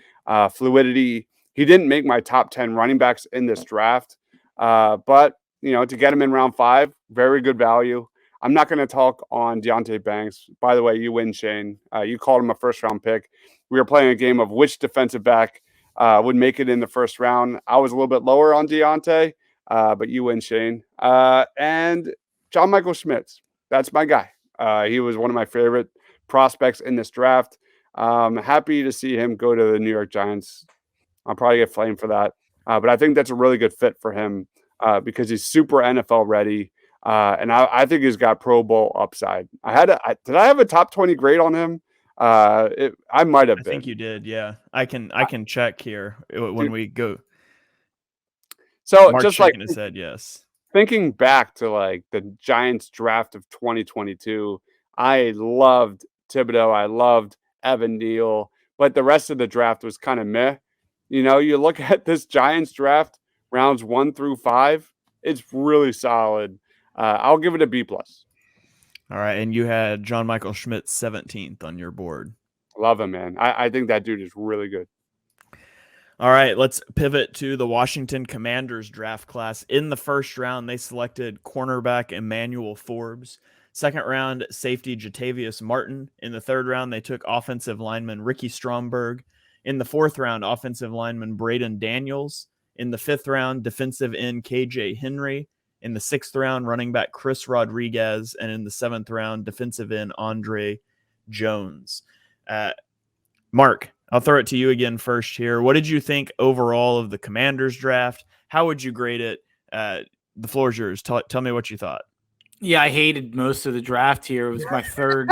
fluidity. He didn't make my top 10 running backs in this draft, but to get him in round 5, very good value. I'm not going to talk on Deonte Banks. By the way, you win, Shane. You called him a first-round pick. We were playing a game of which defensive back would make it in the first round. I was a little bit lower on Deonte, but you win, Shane. And John Michael Schmitz, that's my guy. He was one of my favorite prospects in this draft. Happy to see him go to the New York Giants. I'll probably get flamed for that. But I think that's a really good fit for him because he's super NFL ready. And I think he's got Pro Bowl upside. Did I have a top 20 grade on him? I might have been. I think you did. Yeah. I can check here when we go. So Mark's just shaking his head, yes. Thinking back to like the Giants draft of 2022, I loved Thibodeau. I loved Evan Neal, but the rest of the draft was kind of meh. You look at this Giants draft, rounds 1 through 5, it's really solid. I'll give it a B+. All right, and you had John Michael Schmitz 17th on your board. Love him, man. I think that dude is really good. All right, let's pivot to the Washington Commanders draft class. In the first round, they selected cornerback Emmanuel Forbes. Second round, safety Jatavius Martin. In the third round, they took offensive lineman Ricky Stromberg. In the fourth round, offensive lineman Braden Daniels. In the fifth round, defensive end KJ Henry. In the sixth round, running back Chris Rodriguez. And in the seventh round, defensive end Andre Jones. Mark, I'll throw it to you again first here. What did you think overall of the Commanders draft? How would you grade it? The floor is yours. Tell me what you thought. Yeah, I hated most of the draft here. It was my third.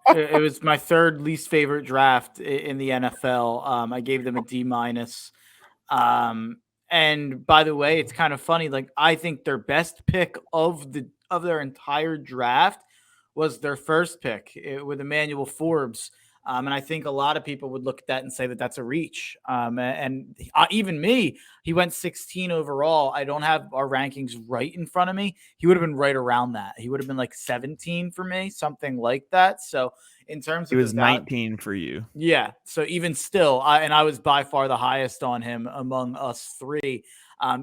It was my third least favorite draft in the NFL. I gave them a D-. And by the way, it's kind of funny. Like, I think their best pick of their entire draft was their first pick with Emmanuel Forbes. And I think a lot of people would look at that and say that that's a reach. And even me, he went 16 overall. I don't have our rankings right in front of me. He would have been right around that. He would have been like 17 for me, something like that. So in terms of he was 19 for you. Yeah. So even still, I was by far the highest on him among us 3.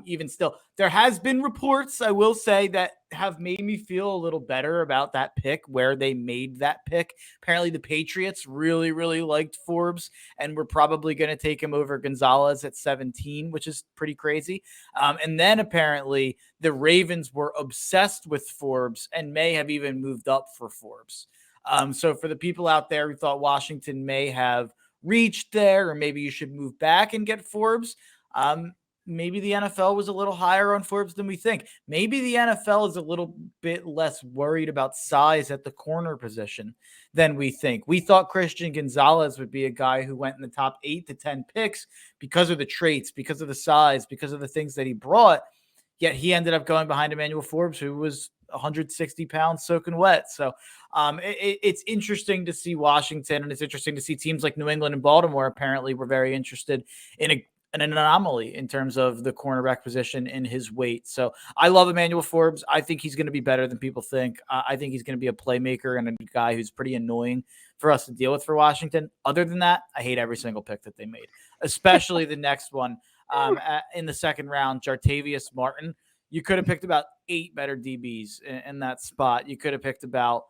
Even still, there has been reports, I will say, that have made me feel a little better about that pick, where they made that pick. Apparently the Patriots really, really liked Forbes and were probably going to take him over Gonzalez at 17, which is pretty crazy. And then apparently the Ravens were obsessed with Forbes and may have even moved up for Forbes. So for the people out there who thought Washington may have reached there, or maybe you should move back and get Forbes, maybe the NFL was a little higher on Forbes than we think. Maybe the NFL is a little bit less worried about size at the corner position than we think. We thought Christian Gonzalez would be a guy who went in the top 8 to 10 picks because of the traits, because of the size, because of the things that he brought. Yet he ended up going behind Emmanuel Forbes, who was 160 pounds soaking wet. So it's interesting to see Washington, and it's interesting to see teams like New England and Baltimore apparently were very interested in an anomaly in terms of the cornerback position in his weight. So I love Emmanuel Forbes. I think he's going to be better than people think. I think he's going to be a playmaker and a guy who's pretty annoying for us to deal with for Washington. Other than that, I hate every single pick that they made, especially the next one in the second round, Jartavius Martin. You could have picked about 8 better DBs in that spot. You could have picked about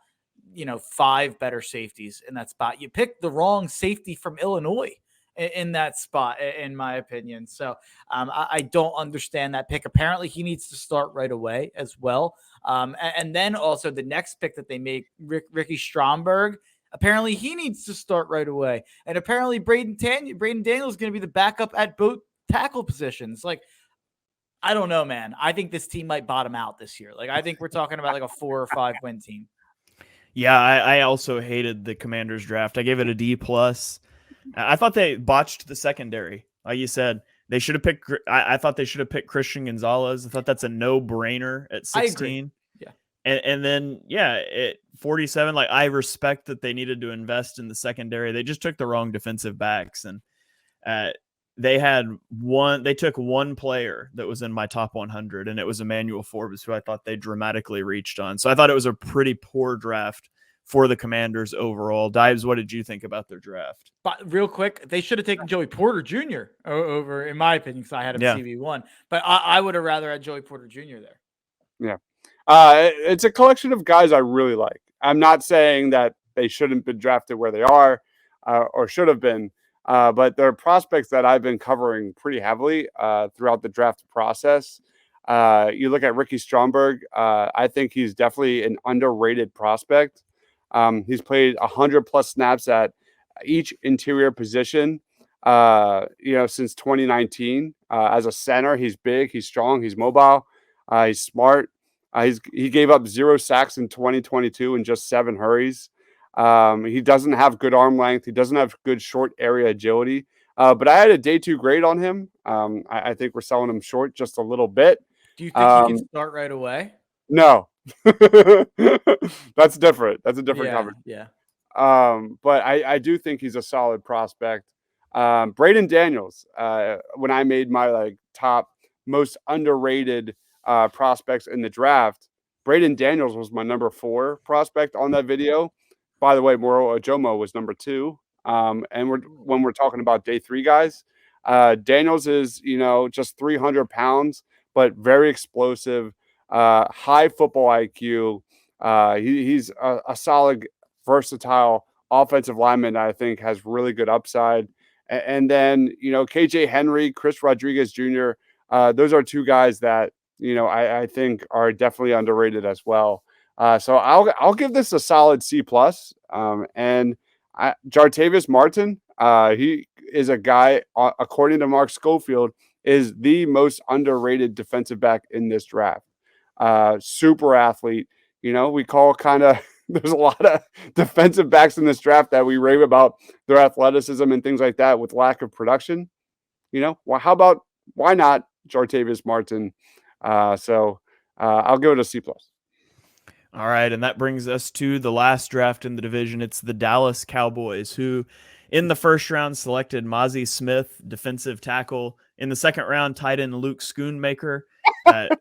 5 better safeties in that spot. You picked the wrong safety from Illinois in that spot, in my opinion. So I don't understand that pick. Apparently he needs to start right away as well. And then also the next pick that they make, Ricky Stromberg, apparently he needs to start right away. And apparently Braden Daniels is going to be the backup at both tackle positions. Like, I don't know, man. I think this team might bottom out this year. Like, I think we're talking about like a 4 or 5 win team. Yeah, I also hated the Commanders draft. I gave it a D+. I thought they botched the secondary. Like you said, they should have picked. I thought they should have picked Christian Gonzalez. I thought that's a no-brainer at 16. Yeah, and then at 47, like, I respect that they needed to invest in the secondary. They just took the wrong defensive backs, and they took one player that was in my top 100, and it was Emmanuel Forbes, who I thought they dramatically reached on. So I thought it was a pretty poor draft for the Commanders overall. Dives, what did you think about their draft? But real quick, they should have taken Joey Porter Jr. over, in my opinion, because I had him CB1. But I would have rather had Joey Porter Jr. there. Yeah. It's a collection of guys I really like. I'm not saying that they shouldn't be drafted where they are or should have been, but they're prospects that I've been covering pretty heavily throughout the draft process. You look at Ricky Stromberg. I think he's definitely an underrated prospect. He's played 100+ snaps at each interior position, since 2019. As a center, he's big, he's strong, he's mobile, he's smart. He gave up 0 sacks in 2022 and just 7 hurries. He doesn't have good arm length. He doesn't have good short area agility. But I had a day 2 grade on him. I think we're selling him short just a little bit. Do you think he can start right away? No. That's different. That's a different conversation. Yeah. But I do think he's a solid prospect. Braden Daniels, when I made my top most underrated prospects in the draft, Braden Daniels was my number 4 prospect on that video. By the way, Moro Ojomo was number 2. And when we're talking about day 3 guys, Daniels is, just 300 pounds, but very explosive, high football IQ. He's a solid, versatile offensive lineman that I think has really good upside. And then, KJ Henry, Chris Rodriguez Jr., those are 2 guys that, I think are definitely underrated as well. So I'll give this a solid C+. And Jartavius Martin, he is a guy, according to Mark Schofield, is the most underrated defensive back in this draft. Super athlete. We call there's a lot of defensive backs in this draft that we rave about their athleticism and things like that with lack of production. Why not Jartavius Martin? So I'll give it a C+. All right, and that brings us to the last draft in the division. It's the Dallas Cowboys, who in the first round selected Mozzie Smith, defensive tackle. In the second round, tight end Luke Schoonmaker,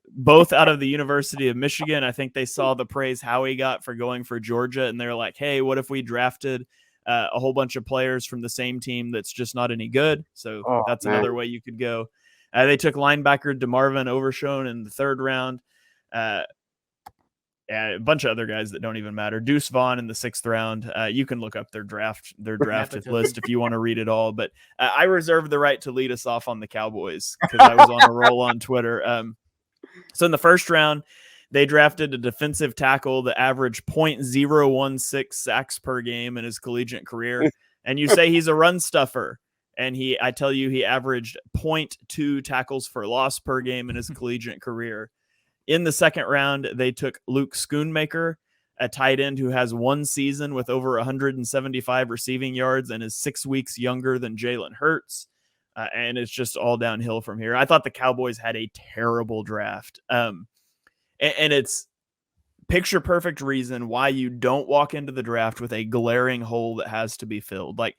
both out of the University of Michigan. I think they saw the praise Howie got for going for Georgia, and they're like, hey, what if we drafted a whole bunch of players from the same team that's just not any good? So that's another way you could go. They took linebacker DeMarvin Overshown in the third round. A bunch of other guys that don't even matter. Deuce Vaughn in the 6th round. You can look up their drafted list if you want to read it all. But I reserve the right to lead us off on the Cowboys because I was on a roll on Twitter. So in the first round, they drafted a defensive tackle that averaged .016 sacks per game in his collegiate career. And you say he's a run stuffer. And I tell you, he averaged .2 tackles for loss per game in his collegiate career. In the second round, they took Luke Schoonmaker, a tight end who has 1 season with over 175 receiving yards and is 6 weeks younger than Jalen Hurts. and it's just all downhill from here. I thought the Cowboys had a terrible draft. And it's picture perfect reason why you don't walk into the draft with a glaring hole that has to be filled. Like,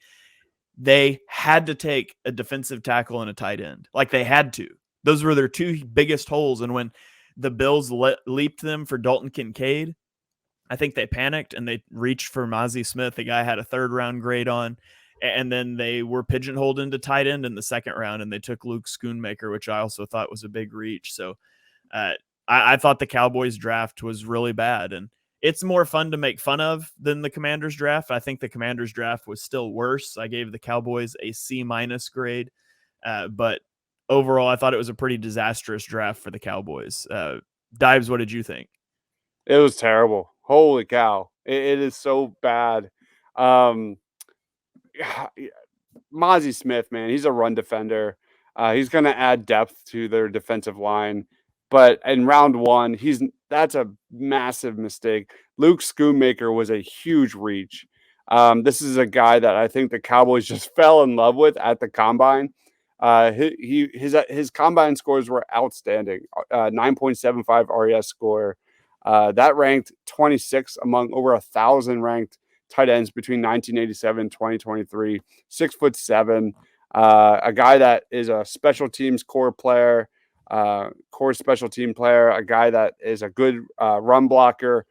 they had to take a defensive tackle and a tight end. Like, they had to. Those were their two biggest holes. And when the Bills leaped them for Dalton Kincaid, I think they panicked and they reached for Mazi Smith. The guy had a 3rd round grade on, and then they were pigeonholed into tight end in the 2nd round, and they took Luke Schoonmaker, which I also thought was a big reach. So I thought the Cowboys draft was really bad, and it's more fun to make fun of than the Commanders draft. I think the Commanders draft was still worse. I gave the Cowboys a C- grade, but overall, I thought it was a pretty disastrous draft for the Cowboys. Dives, what did you think? It was terrible. Holy cow. It is so bad. Mazi Smith, man, he's a run defender. He's going to add depth to their defensive line. But in round 1, that's a massive mistake. Luke Schoonmaker was a huge reach. This is a guy that I think the Cowboys just fell in love with at the combine. His combine scores were outstanding. 9.75 RES score. That ranked 26 among over 1,000 ranked tight ends between 1987 and 2023. 6'7", a guy that is a special teams core special team player, a guy that is a good run blocker.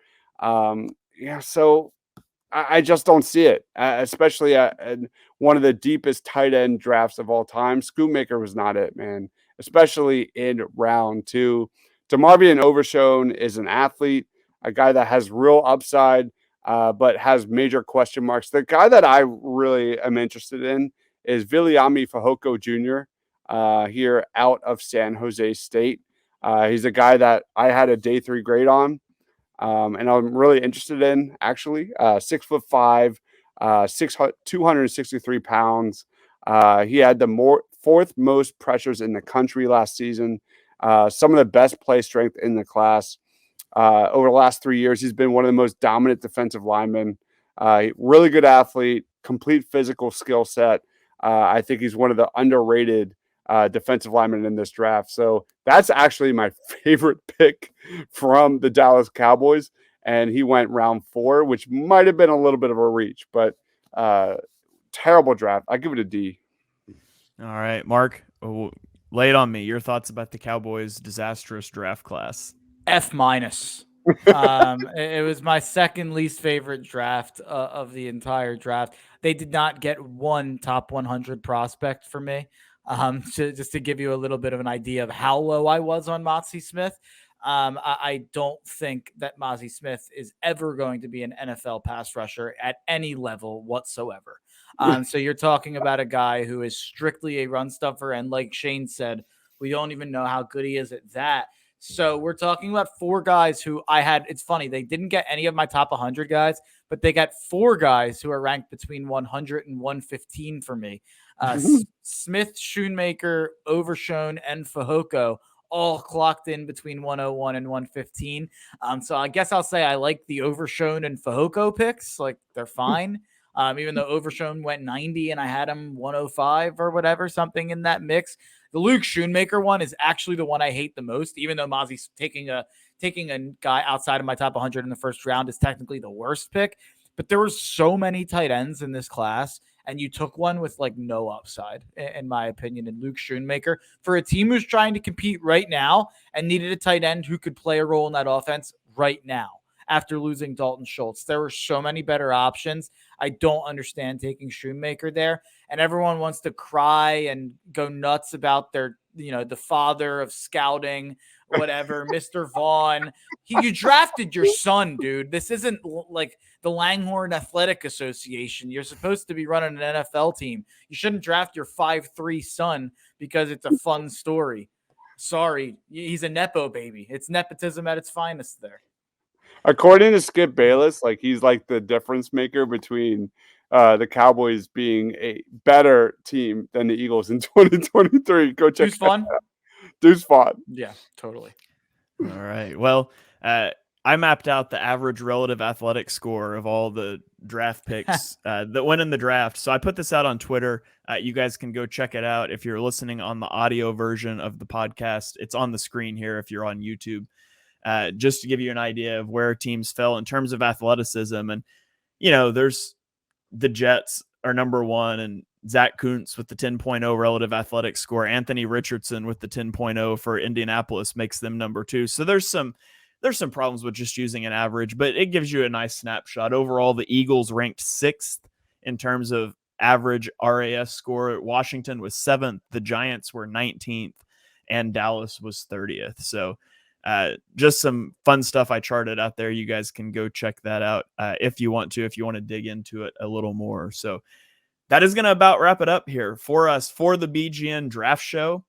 So I just don't see it, especially in one of the deepest tight end drafts of all time. Schoonmaker was not it, man, especially in round 2. DeMarvion Overshown is an athlete, a guy that has real upside, but has major question marks. The guy that I really am interested in is Viliami Fehoko Jr., here out of San Jose State. He's a guy that I had a day 3 grade on, and I'm really interested in, actually. 6'5", 263 pounds. He had the 4th most pressures in the country last season. Some of the best play strength in the class. Over the last 3 years, he's been one of the most dominant defensive linemen. Really good athlete, complete physical skill set. I think he's one of the underrated defensive linemen in this draft. So that's actually my favorite pick from the Dallas Cowboys. And he went round 4, which might have been a little bit of a reach, but terrible draft. I give it a D. All right, Mark, lay it on me. Your thoughts about the Cowboys' disastrous draft class? F-. It was my second least favorite draft of the entire draft. They did not get one top 100 prospect for me. Just to give you a little bit of an idea of how low I was on Mazi Smith. I don't think that Mazi Smith is ever going to be an NFL pass rusher at any level whatsoever. So you're talking about a guy who is strictly a run stuffer. And like Shane said, we don't even know how good he is at that. So we're talking about 4 guys who I had. It's funny. They didn't get any of my top 100 guys, but they got 4 guys who are ranked between 100 and 115 for me. Smith, Schoonmaker, Overshown, and Fehoko all clocked in between 101 and 115. So I guess I'll say I like the Overshown and Fehoko picks. Like, they're fine. Even though Overshown went 90 and I had him 105 or whatever, something in that mix. The Luke Schoonmaker one is actually the one I hate the most, even though Mazi's taking a guy outside of my top 100 in the first round is technically the worst pick. But there were so many tight ends in this class, and you took one with like no upside, in my opinion, in Luke Schoonmaker for a team who's trying to compete right now and needed a tight end who could play a role in that offense right now. After losing Dalton Schultz, there were so many better options. I don't understand taking Schoonmaker there. And everyone wants to cry and go nuts about their, the father of scouting, whatever, Mr. Vaughn. You drafted your son, dude. This isn't like the Langhorne Athletic Association. You're supposed to be running an NFL team. You shouldn't draft your 5'3" son because it's a fun story. Sorry, he's a Nepo baby. It's nepotism at its finest there. According to Skip Bayless, like, he's like the difference maker between the Cowboys being a better team than the Eagles in 2023. Go check Deuce Vaughn. Deuce Vaughn. Yeah, totally. All right. Well, I mapped out the average relative athletic score of all the draft picks that went in the draft. So I put this out on Twitter. You guys can go check it out if you're listening on the audio version of the podcast. It's on the screen here if you're on YouTube, just to give you an idea of where teams fell in terms of athleticism. And, there's the Jets are number one, and Zach Kuntz with the 10.0 relative athletic score. Anthony Richardson with the 10.0 for Indianapolis makes them number two. So there's some problems with just using an average, but it gives you a nice snapshot. Overall, the Eagles ranked 6th in terms of average RAS score. Washington was 7th. The Giants were 19th, and Dallas was 30th. So just some fun stuff I charted out there. You guys can go check that out if you want to dig into it a little more. So that is going to about wrap it up here for us for the BGN Draft Show.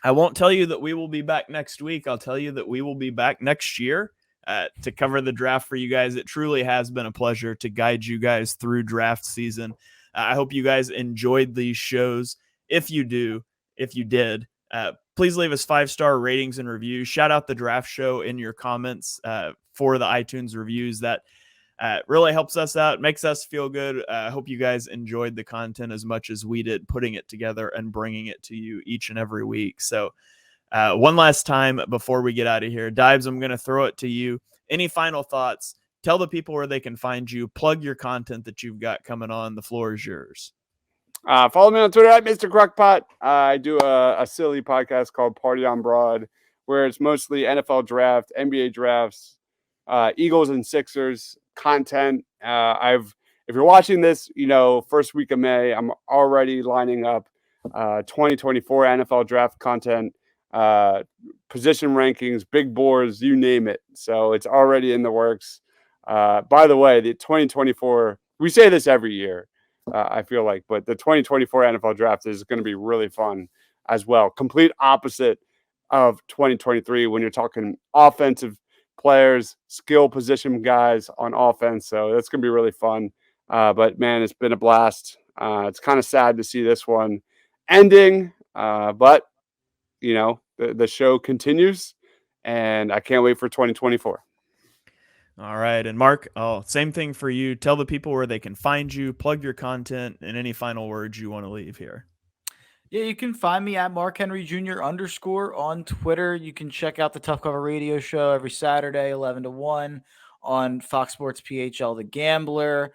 I won't tell you that we will be back next week. I'll tell you that we will be back next year to cover the draft for you guys. It truly has been a pleasure to guide you guys through draft season. I hope you guys enjoyed these shows. If you did, please leave us 5-star ratings and reviews. Shout out the draft show in your comments for the iTunes reviews. That really helps us out, makes us feel good. I hope you guys enjoyed the content as much as we did putting it together and bringing it to you each and every week. So one last time before we get out of here, Dibes, I'm going to throw it to you. Any final thoughts? Tell the people where they can find you. Plug your content that you've got coming on. The floor is yours. Follow me on Twitter at Mr. Crockpot. I do a silly podcast called Party on Broad, where it's mostly NFL draft, NBA drafts, Eagles and Sixers content. If you're watching this, first week of May, I'm already lining up 2024 NFL draft content, position rankings, big boards, you name it. So it's already in the works. By the way, the 2024, we say this every year, I feel like, but the 2024 NFL draft is going to be really fun as well. Complete opposite of 2023 when you're talking offensive players, skill position guys on offense. So that's going to be really fun. But man, it's been a blast. It's kind of sad to see this one ending, but the show continues, and I can't wait for 2024. All right. And Mark, same thing for you. Tell the people where they can find you, plug your content, and any final words you want to leave here. Yeah, you can find me at Mark Henry Jr. _ on Twitter. You can check out the Tough Cover Radio Show every Saturday, 11 to 1 on Fox Sports PHL The Gambler.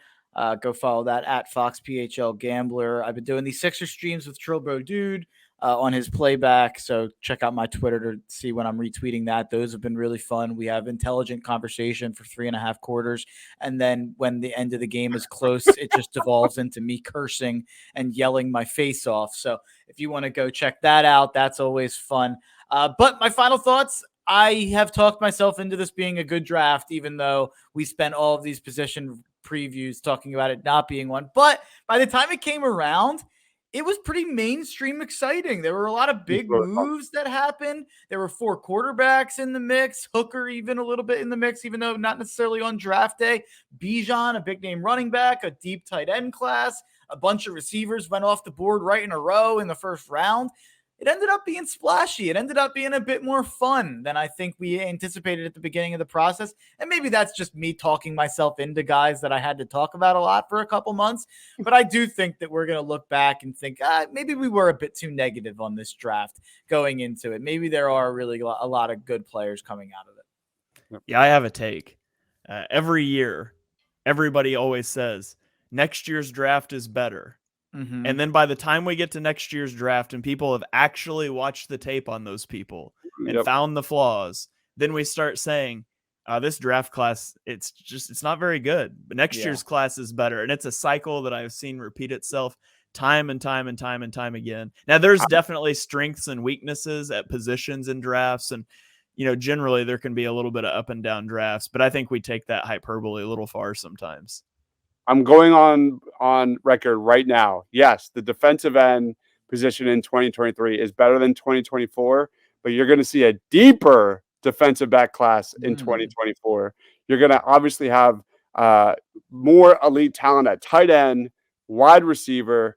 Go follow that at Fox PHL Gambler. I've been doing these Sixer streams with Trilbo Dude on his playback. So check out my Twitter to see when I'm retweeting that. Those have been really fun. We have intelligent conversation for 3.5 quarters. And then when the end of the game is close, it just devolves into me cursing and yelling my face off. So if you want to go check that out, that's always fun. But my final thoughts, I have talked myself into this being a good draft, even though we spent all of these position previews talking about it not being one. But by the time it came around, it was pretty mainstream exciting. There were a lot of big moves that happened. There were 4 quarterbacks in the mix, Hooker even a little bit in the mix, even though not necessarily on draft day. Bijan, a big name running back, a deep tight end class, a bunch of receivers went off the board right in a row in the first round. It ended up being splashy. It ended up being a bit more fun than I think we anticipated at the beginning of the process. And maybe that's just me talking myself into guys that I had to talk about a lot for a couple months. But I do think that we're going to look back and think maybe we were a bit too negative on this draft going into it. Maybe there are really a lot of good players coming out of it. Yeah, I have a take. Every year, everybody always says next year's draft is better. Mm-hmm. And then by the time we get to next year's draft and people have actually watched the tape on those people and found the flaws, then we start saying, this draft class, it's not very good. But next year's class is better. And it's a cycle that I've seen repeat itself time and time and time and time again. Now, there's definitely strengths and weaknesses at positions in drafts. And, generally there can be a little bit of up and down drafts. But I think we take that hyperbole a little far sometimes. I'm going on record right now. Yes, the defensive end position in 2023 is better than 2024, but you're going to see a deeper defensive back class in 2024. You're going to obviously have more elite talent at tight end, wide receiver.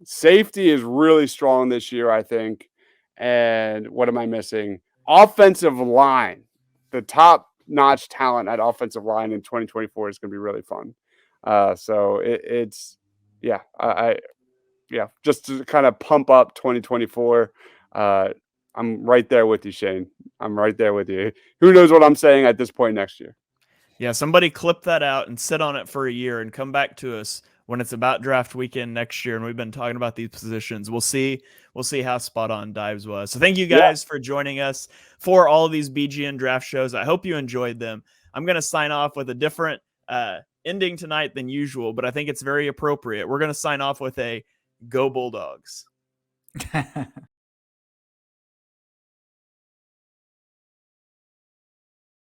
Safety is really strong this year, I think. And what am I missing? Offensive line. the top-notch talent at offensive line in 2024 is going to be really fun. So it's just to kind of pump up 2024. I'm right there with you, Shane. I'm right there with you. Who knows what I'm saying at this point next year? Yeah, somebody clip that out and sit on it for a year and come back to us when it's about draft weekend next year and we've been talking about these positions. We'll see how spot on Dives was. So thank you guys for joining us for all of these BGN draft shows. I hope you enjoyed them. I'm going to sign off with a different ending tonight than usual, but I think it's very appropriate. We're going to sign off with a Go Bulldogs.